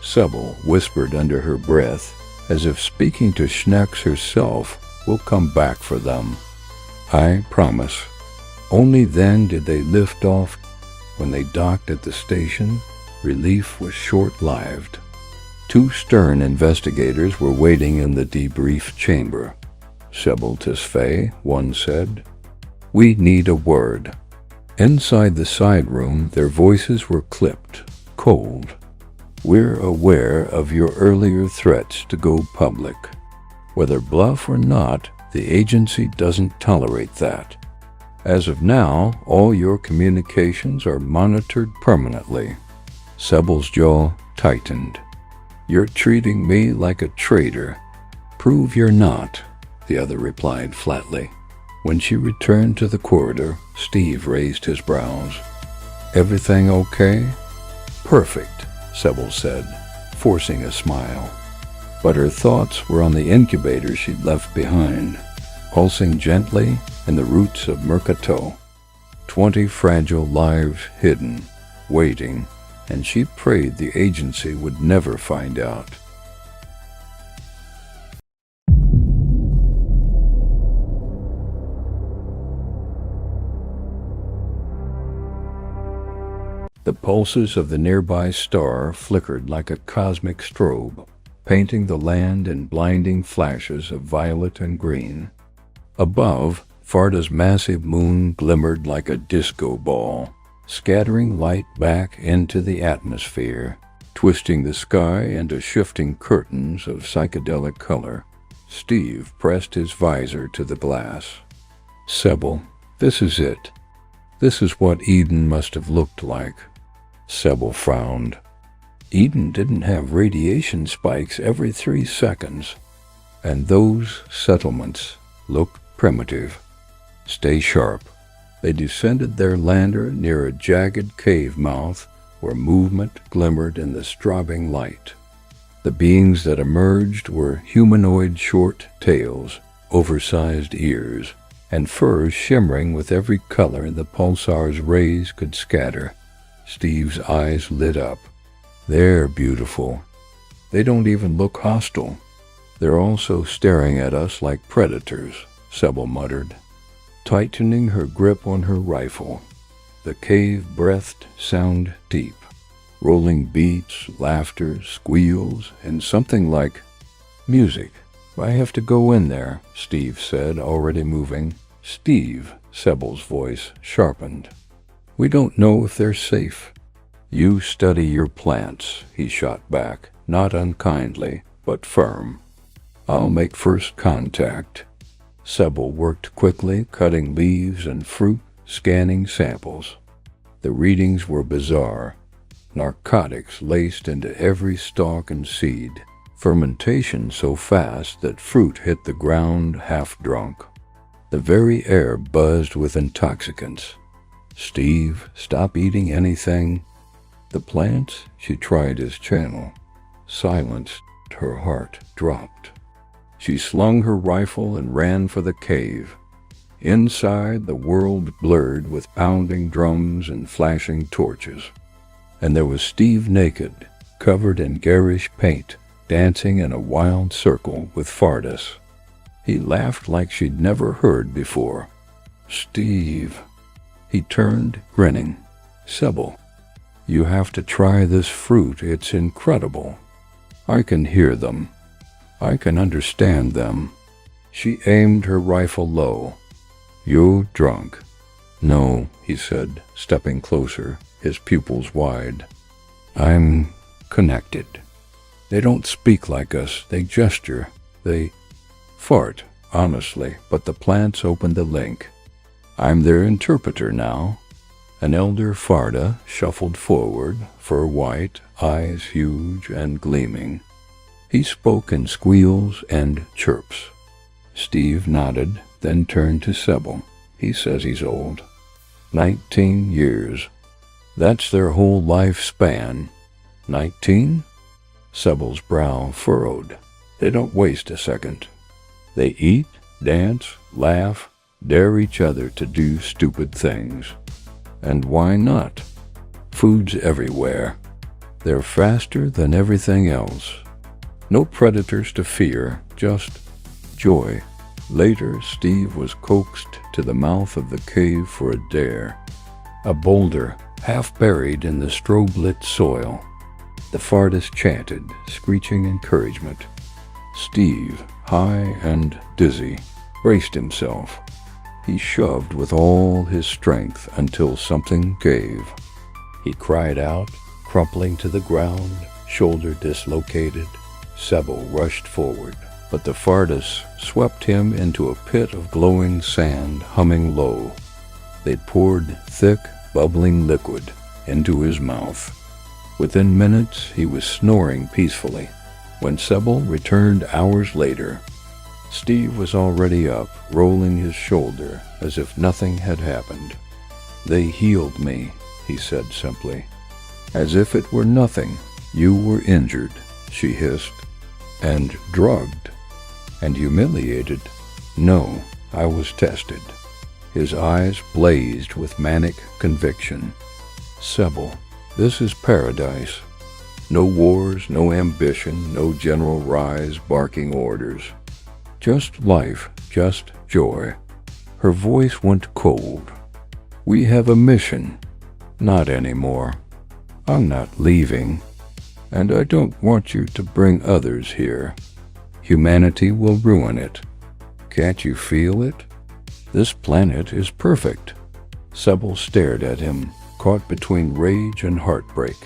Sybil whispered under her breath, as if speaking to Schnecks herself, "We'll come back for them. I promise." Only then did they lift off. When they docked at the station, relief was short-lived. 2 stern investigators were waiting in the debrief chamber. "Sybil Tesfaye," one said, "we need a word." Inside the side room, their voices were clipped, cold. "We're aware of your earlier threats to go public. Whether bluff or not, the agency doesn't tolerate that. As of now, all your communications are monitored permanently." Sybil's jaw tightened. "You're treating me like a traitor." "Prove you're not," the other replied flatly. When she returned to the corridor, Steve raised his brows. "Everything okay?" "Perfect." Sebel said, forcing a smile. But her thoughts were on the incubator she'd left behind, pulsing gently in the roots of Mercato. 20 fragile lives hidden, waiting, and she prayed the agency would never find out. The pulses of the nearby star flickered like a cosmic strobe, painting the land in blinding flashes of violet and green. Above, Farda's massive moon glimmered like a disco ball, scattering light back into the atmosphere, twisting the sky into shifting curtains of psychedelic color. Steve pressed his visor to the glass. Sebel, this is it. This is what Eden must have looked like. Sebel frowned. Eden didn't have radiation spikes every 3 seconds, and those settlements looked primitive. Stay sharp. They descended their lander near a jagged cave mouth where movement glimmered in the strobing light. The beings that emerged were humanoid short tails, oversized ears, and furs shimmering with every color the pulsar's rays could scatter. Steve's eyes lit up. They're beautiful. They don't even look hostile. They're also staring at us like predators, Sebel muttered, tightening her grip on her rifle. The cave breathed sound deep, rolling beats, laughter, squeals, and something like music. I have to go in there, Steve said, already moving. Steve, Sebel's voice sharpened. We don't know if they're safe. You study your plants, he shot back, not unkindly, but firm. I'll make first contact. Sebel worked quickly, cutting leaves and fruit, scanning samples. The readings were bizarre. Narcotics laced into every stalk and seed. Fermentation so fast that fruit hit the ground half drunk. The very air buzzed with intoxicants. Steve, stop eating anything. The plants, she tried his channel. Silenced, her heart dropped. She slung her rifle and ran for the cave. Inside, the world blurred with pounding drums and flashing torches. And there was Steve naked, covered in garish paint, dancing in a wild circle with Fardas. He laughed like she'd never heard before. Steve. He turned, grinning. Sebel, you have to try this fruit. It's incredible. I can hear them. I can understand them. She aimed her rifle low. You drunk? No, he said, stepping closer, his pupils wide. I'm connected. They don't speak like us. They gesture. They fart, honestly, but the plants opened the link. I'm their interpreter now. An elder Farda shuffled forward, fur white, eyes huge and gleaming. He spoke in squeals and chirps. Steve nodded, then turned to Sebel. He says he's old. 19 years. That's their whole lifespan. 19? Sebel's brow furrowed. They don't waste a second. They eat, dance, laugh, dare each other to do stupid things. And why not? Food's everywhere. They're faster than everything else. No predators to fear, just joy. Later, Steve was coaxed to the mouth of the cave for a dare. A boulder, half buried in the strobe-lit soil. The Fardas chanted, screeching encouragement. Steve, high and dizzy, braced himself. He shoved with all his strength until something gave. He cried out, crumpling to the ground, shoulder dislocated. Sebel rushed forward, but the Fardas swept him into a pit of glowing sand humming low. They poured thick, bubbling liquid into his mouth. Within minutes, he was snoring peacefully. When Sebel returned hours later, Steve was already up, rolling his shoulder as if nothing had happened. They healed me, he said simply. As if it were nothing. You were injured, she hissed, and drugged, and humiliated. No, I was tested. His eyes blazed with manic conviction. Sybil, this is paradise. No wars, no ambition, no General Rise barking orders. Just life, just joy. Her voice went cold. We have a mission. Not anymore. I'm not leaving. And I don't want you to bring others here. Humanity will ruin it. Can't you feel it? This planet is perfect. Sybil stared at him, caught between rage and heartbreak.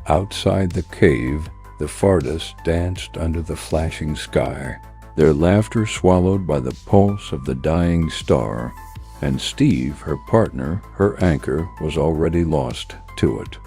Outside the cave, the Fardas danced under the flashing sky, their laughter swallowed by the pulse of the dying star, and Steve, her partner, her anchor, was already lost to it.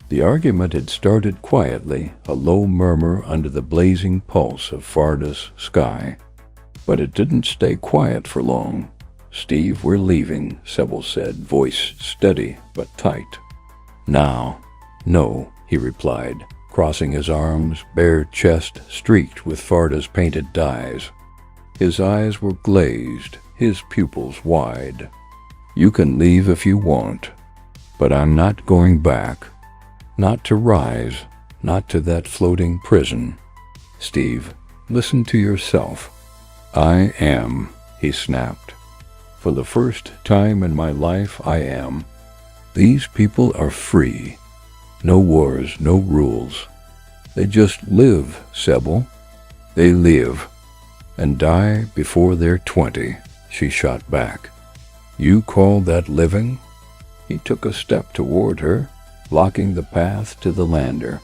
The argument had started quietly, a low murmur under the blazing pulse of Fardas' sky. But it didn't stay quiet for long. Steve, we're leaving, Sybil said, voice steady but tight. Now. No, he replied, crossing his arms, bare chest streaked with Fardas' painted dyes. His eyes were glazed, his pupils wide. You can leave if you want, but I'm not going back. Not to Rise, not to that floating prison. Steve, listen to yourself. I am, he snapped. For the first time in my life, I am. These people are free. No wars, no rules. They just live, Sybil. They live. And die before they're 20, she shot back. You call that living? He took a step toward her, blocking the path to the lander.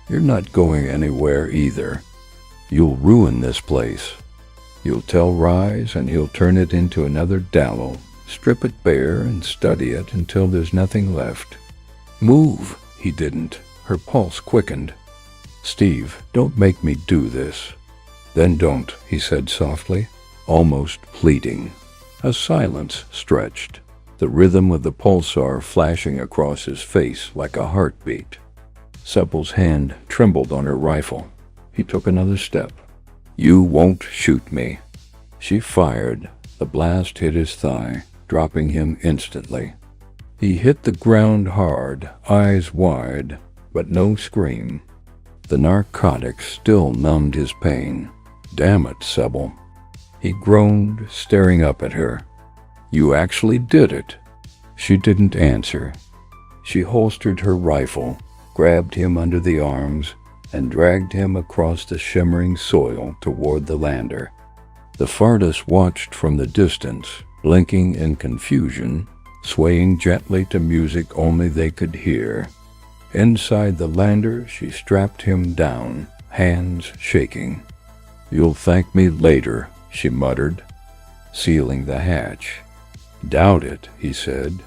You're not going anywhere either. You'll ruin this place. You'll tell Rise and he'll turn it into another Dallow, strip it bare and study it until there's nothing left. Move! He didn't. Her pulse quickened. Steve, don't make me do this. Then don't, he said softly, almost pleading. A silence stretched, the rhythm of the pulsar flashing across his face like a heartbeat. Sybil's hand trembled on her rifle. He took another step. You won't shoot me. She fired. The blast hit his thigh, dropping him instantly. He hit the ground hard, eyes wide, but no scream. The narcotics still numbed his pain. Damn it, Sybil. He groaned, staring up at her. You actually did it. She didn't answer. She holstered her rifle, grabbed him under the arms, and dragged him across the shimmering soil toward the lander. The Fardas watched from the distance, blinking in confusion, swaying gently to music only they could hear. Inside the lander, she strapped him down, hands shaking. You'll thank me later, she muttered, sealing the hatch. Doubt it, he said.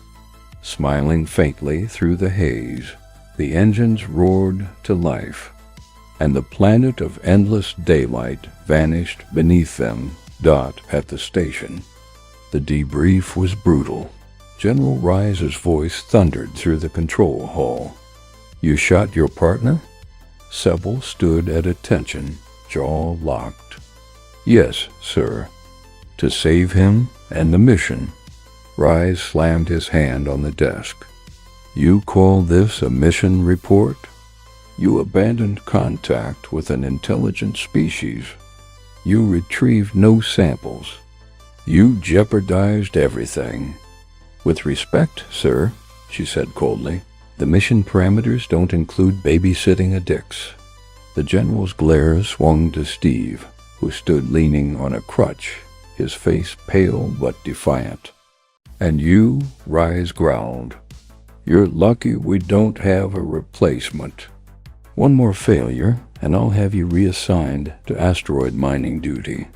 Smiling faintly through the haze, the engines roared to life, and the planet of endless daylight vanished beneath them, dot at the station. The debrief was brutal. General Rise's voice thundered through the control hall. You shot your partner? Sybil stood at attention, jaw locked. Yes, sir. To save him and the mission. Rise slammed his hand on the desk. You call this a mission report? You abandoned contact with an intelligent species. You retrieved no samples. You jeopardized everything. With respect, sir, she said coldly, the mission parameters don't include babysitting a Dix. The general's glare swung to Steve, who stood leaning on a crutch, his face pale but defiant. And you, Rise growled. You're lucky we don't have a replacement. One more failure, and I'll have you reassigned to asteroid mining duty.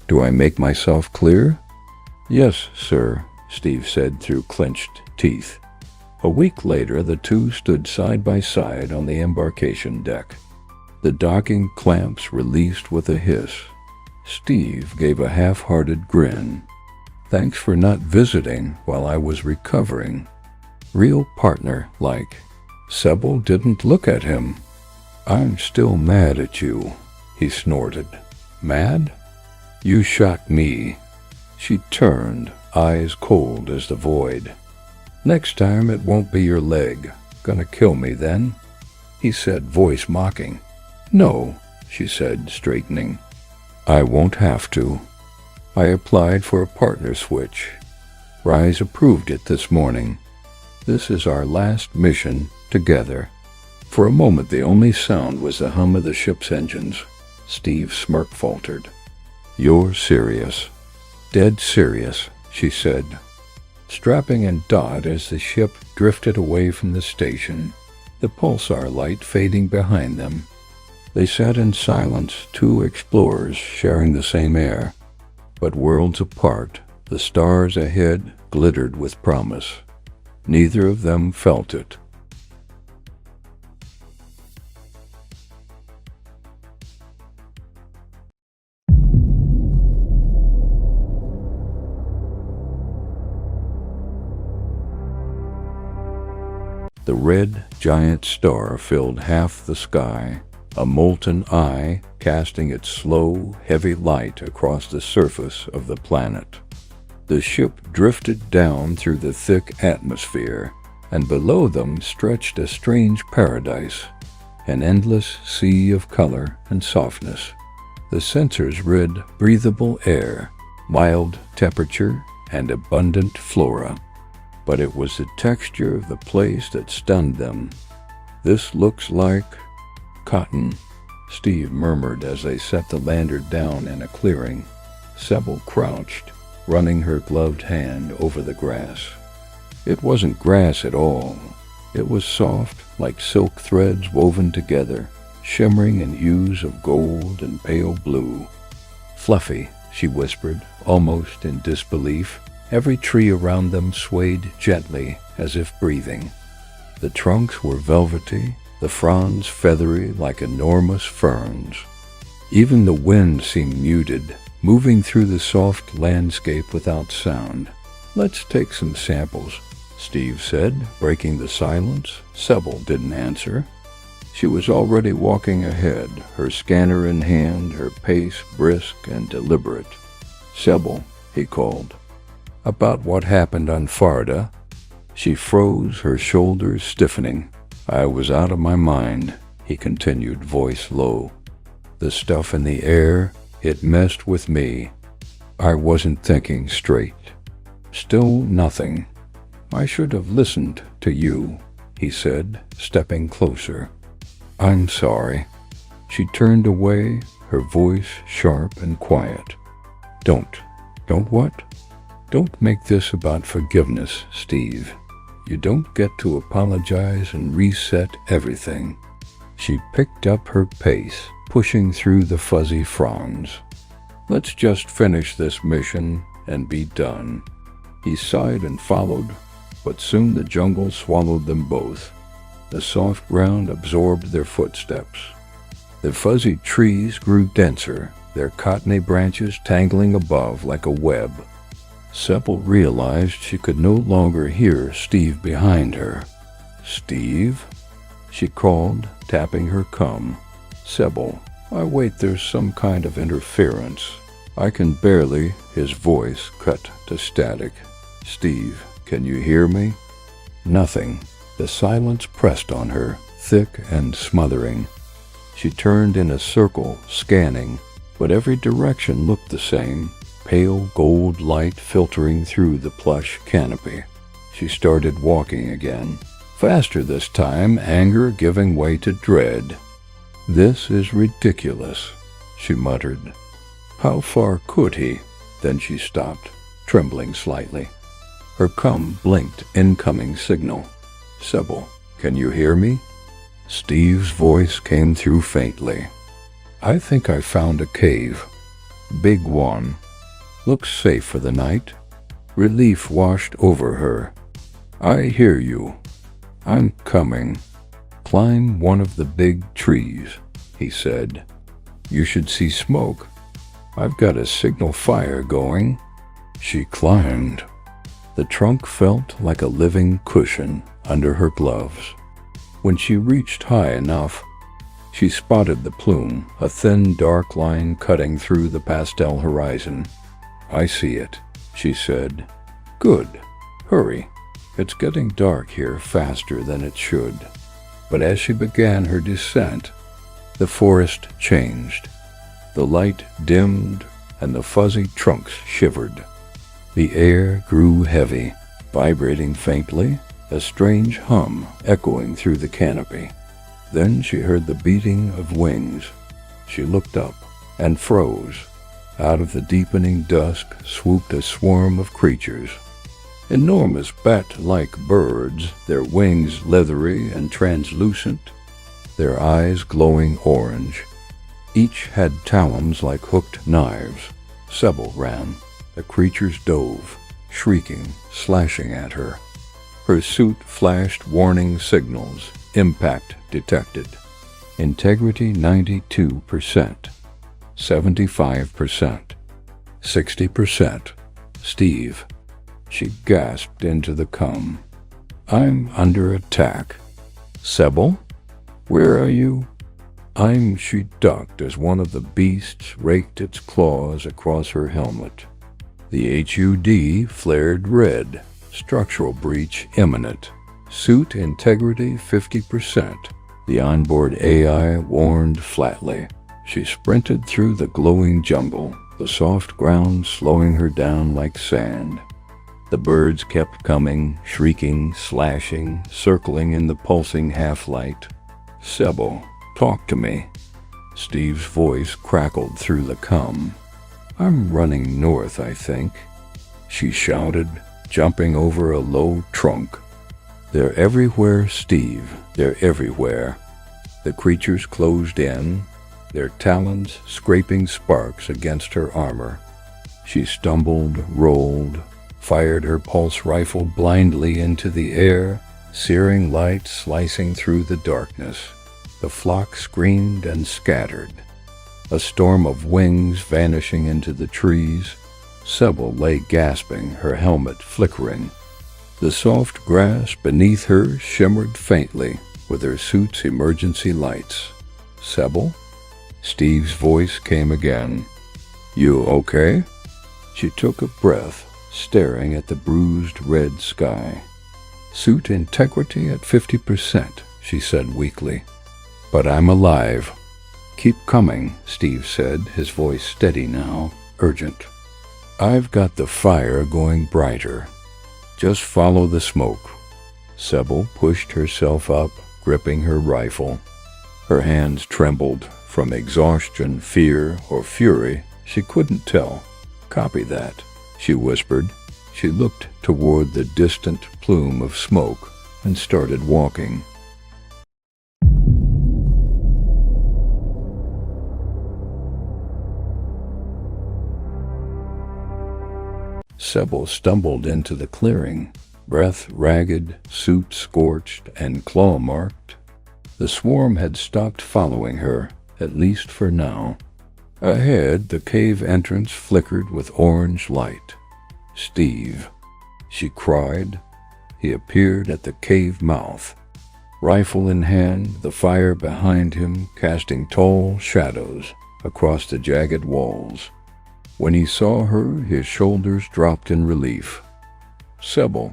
Do I make myself clear? Yes, sir, Steve said through clenched teeth. A week later, the two stood side by side on the embarkation deck. The docking clamps released with a hiss. Steve gave a half-hearted grin. Thanks for not visiting while I was recovering. Real partner, like. Sebel didn't look at him. I'm still mad at you, he snorted. Mad? You shot me. She turned, eyes cold as the void. Next time it won't be your leg. Gonna kill me then? He said, voice mocking. No, she said, straightening. I won't have to. I applied for a partner switch. Rise approved it this morning. This is our last mission together. For a moment the only sound was the hum of the ship's engines. Steve's smirk faltered. You're serious. Dead serious, she said. Strapping in Dot as the ship drifted away from the station, the pulsar light fading behind them. They sat in silence, two explorers sharing the same air. But worlds apart, the stars ahead glittered with promise. Neither of them felt it. The red giant star filled half the sky, a molten eye casting its slow, heavy light across the surface of the planet. The ship drifted down through the thick atmosphere, and below them stretched a strange paradise, an endless sea of color and softness. The sensors read breathable air, mild temperature, and abundant flora. But it was the texture of the place that stunned them. This looks like cotton, Steve murmured as they set the lantern down in a clearing. Sebel crouched, running her gloved hand over the grass. It wasn't grass at all. It was soft, like silk threads woven together, shimmering in hues of gold and pale blue. Fluffy, she whispered, almost in disbelief. Every tree around them swayed gently, as if breathing. The trunks were velvety, the fronds feathery like enormous ferns. Even the wind seemed muted, moving through the soft landscape without sound. Let's take some samples, Steve said, breaking the silence. Sebel didn't answer. She was already walking ahead, her scanner in hand, her pace brisk and deliberate. Sebel, he called. About what happened on Farda. She froze, her shoulders stiffening. I was out of my mind, he continued, voice low. The stuff in the air, it messed with me. I wasn't thinking straight. Still nothing. I should have listened to you, he said, stepping closer. I'm sorry. She turned away, her voice sharp and quiet. Don't what? Don't make this about forgiveness, Steve. You don't get to apologize and reset everything. She picked up her pace, pushing through the fuzzy fronds. Let's just finish this mission and be done. He sighed and followed, but soon the jungle swallowed them both. The soft ground absorbed their footsteps. The fuzzy trees grew denser, their cottony branches tangling above like a web. Sebel realized she could no longer hear Steve behind her. Steve? She called, tapping her cum. Sebel, wait, there's some kind of interference. I can barely, his voice cut to static. Steve, can you hear me? Nothing. The silence pressed on her, thick and smothering. She turned in a circle, scanning, but every direction looked the same. Pale gold light filtering through the plush canopy. She started walking again. Faster this time, anger giving way to dread. This is ridiculous, she muttered. How far could he? Then she stopped, trembling slightly. Her cum blinked incoming signal. Sebel, can you hear me? Steve's voice came through faintly. I think I found a cave. Big one. Looks safe for the night. Relief washed over her. I hear you. I'm coming. Climb one of the big trees, he said. You should see smoke. I've got a signal fire going." She climbed. The trunk felt like a living cushion under her gloves. When she reached high enough, she spotted the plume, a thin dark line cutting through the pastel horizon. "I see it," she said. "Good. Hurry. It's getting dark here faster than it should." But as she began her descent, the forest changed. The light dimmed and the fuzzy trunks shivered. The air grew heavy, vibrating faintly, a strange hum echoing through the canopy. Then she heard the beating of wings. She looked up and froze. Out of the deepening dusk swooped a swarm of creatures. Enormous bat-like birds, their wings leathery and translucent, their eyes glowing orange. Each had talons like hooked knives. Sybil ran. The creatures dove, shrieking, slashing at her. Her suit flashed warning signals. Impact detected. Integrity 92%. 75%. 60%. "Steve." She gasped into the cum. "I'm under attack." "Sybil? Where are you?" She ducked as one of the beasts raked its claws across her helmet. The HUD flared red. Structural breach imminent. Suit integrity 50%. The onboard AI warned flatly. She sprinted through the glowing jungle, the soft ground slowing her down like sand. The birds kept coming, shrieking, slashing, circling in the pulsing half-light. "Sybil, talk to me." Steve's voice crackled through the cum. "I'm running north, I think," she shouted, jumping over a low trunk. "They're everywhere, Steve. They're everywhere." The creatures closed in, their talons scraping sparks against her armor. She stumbled, rolled, fired her pulse rifle blindly into the air, searing light slicing through the darkness. The flock screamed and scattered. A storm of wings vanishing into the trees. Sybil lay gasping, her helmet flickering. The soft grass beneath her shimmered faintly with her suit's emergency lights. "Sybil?" Steve's voice came again. "You okay?" She took a breath, staring at the bruised red sky. "Suit integrity at 50%, she said weakly. "But I'm alive." "Keep coming," Steve said, his voice steady now, urgent. "I've got the fire going brighter. Just follow the smoke." Sybil pushed herself up, gripping her rifle. Her hands trembled from exhaustion, fear, or fury. She couldn't tell. "Copy that," she whispered. She looked toward the distant plume of smoke and started walking. Sybil stumbled into the clearing, breath ragged, suit scorched, and claw-marked. The swarm had stopped following her, at least for now. Ahead, the cave entrance flickered with orange light. "Steve," she cried. He appeared at the cave mouth. Rifle in hand, the fire behind him casting tall shadows across the jagged walls. When he saw her, his shoulders dropped in relief. "Sybil,"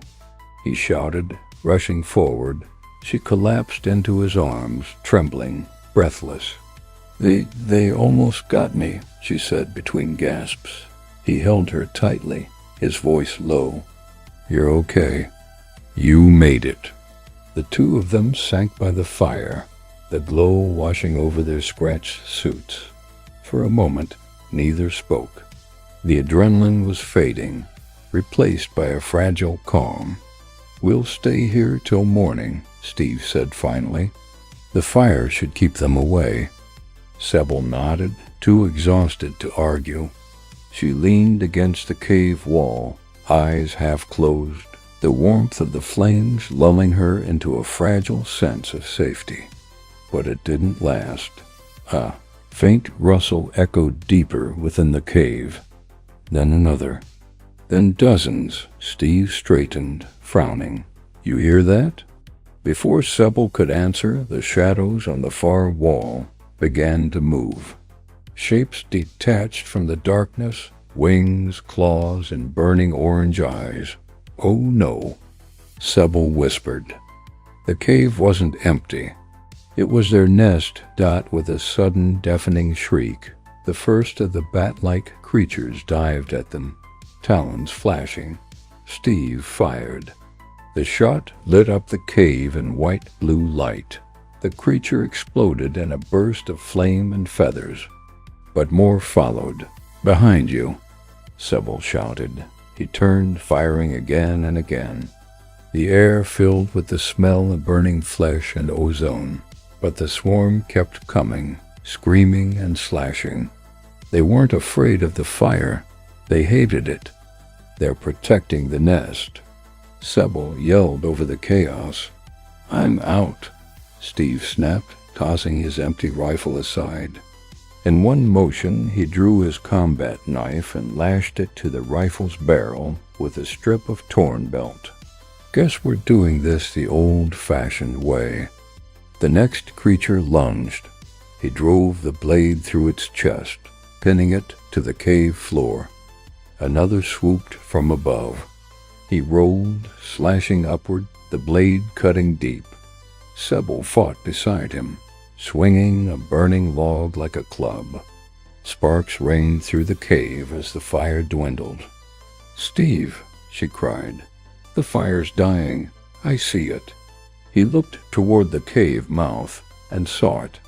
he shouted, rushing forward. She collapsed into his arms, trembling, breathless. They almost got me," she said between gasps. He held her tightly, his voice low. "You're okay. You made it." The two of them sank by the fire, the glow washing over their scratched suits. For a moment, neither spoke. The adrenaline was fading, replaced by a fragile calm. "We'll stay here till morning," Steve said finally. "The fire should keep them away." Sybil nodded, too exhausted to argue. She leaned against the cave wall, eyes half closed, the warmth of the flames lulling her into a fragile sense of safety. But it didn't last. Faint rustle echoed deeper within the cave. Then another. Then dozens. Steve straightened, frowning. You hear that? Before Sebel could answer, the shadows on the far wall began to move. Shapes detached from the darkness, wings, claws, and burning orange eyes. Oh no, Sebel whispered. The cave wasn't empty. It was their nest. With a sudden deafening shriek, the first of the bat-like creatures dived at them, talons flashing. Steve fired. The shot lit up the cave in white-blue light. The creature exploded in a burst of flame and feathers. But more followed. Behind you, Sebel shouted. He turned, firing again and again. The air filled with the smell of burning flesh and ozone. But the swarm kept coming, screaming and slashing. They weren't afraid of the fire. They hated it. They're protecting the nest. Sebel yelled over the chaos. I'm out, Steve snapped, tossing his empty rifle aside. In one motion, he drew his combat knife and lashed it to the rifle's barrel with a strip of torn belt. Guess we're doing this the old-fashioned way. The next creature lunged. He drove the blade through its chest, pinning it to the cave floor. Another swooped from above. He rolled, slashing upward, the blade cutting deep. Sebel fought beside him, swinging a burning log like a club. Sparks rained through the cave as the fire dwindled. Steve, she cried, the fire's dying. I see it. He looked toward the cave mouth and saw it,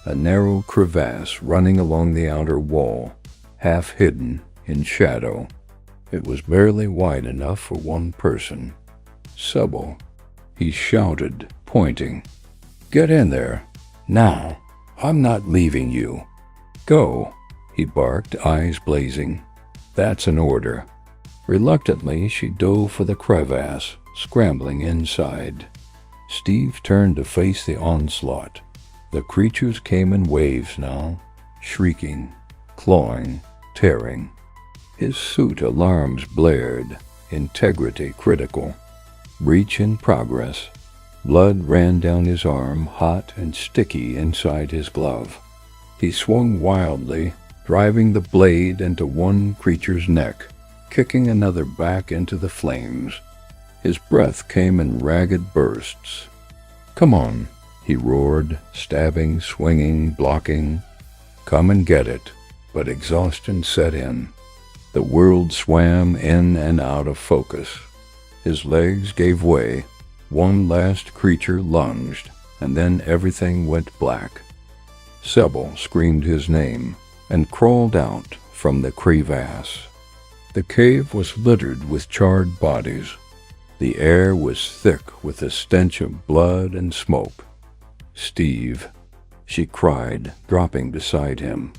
a narrow crevasse running along the outer wall, half hidden in shadow. It was barely wide enough for one person. Sebel, he shouted, pointing. Get in there. Now. I'm not leaving you. Go, he barked, eyes blazing. That's an order. Reluctantly, she dove for the crevasse, scrambling inside. Steve turned to face the onslaught. The creatures came in waves now, shrieking, clawing, tearing. His suit alarms blared, integrity critical. Breach in progress. Blood ran down his arm, hot and sticky inside his glove. He swung wildly, driving the blade into one creature's neck, kicking another back into the flames. His breath came in ragged bursts. Come on, he roared, stabbing, swinging, blocking. Come and get it. But exhaustion set in. The world swam in and out of focus. His legs gave way. One last creature lunged, and then everything went black. Sebel screamed his name and crawled out from the crevasse. The cave was littered with charred bodies. The air was thick with the stench of blood and smoke. Steve, she cried, dropping beside him.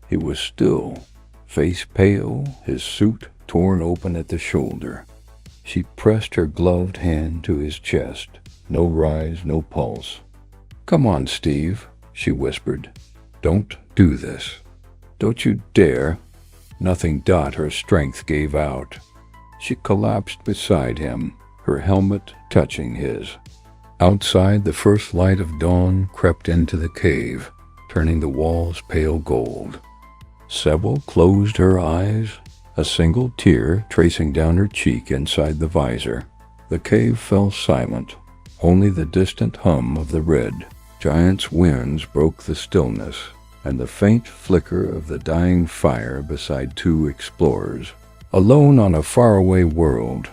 He was still, face pale, his suit torn open at the shoulder. She pressed her gloved hand to his chest. No rise, no pulse. Come on, Steve, she whispered. Don't do this. Don't you dare. Nothing. Her strength gave out. She collapsed beside him, her helmet touching his. Outside, the first light of dawn crept into the cave, turning the walls pale gold. Sebel closed her eyes, a single tear tracing down her cheek inside the visor. The cave fell silent. Only the distant hum of the red giant's winds broke the stillness, and the faint flicker of the dying fire beside two explorers. Alone on a faraway world,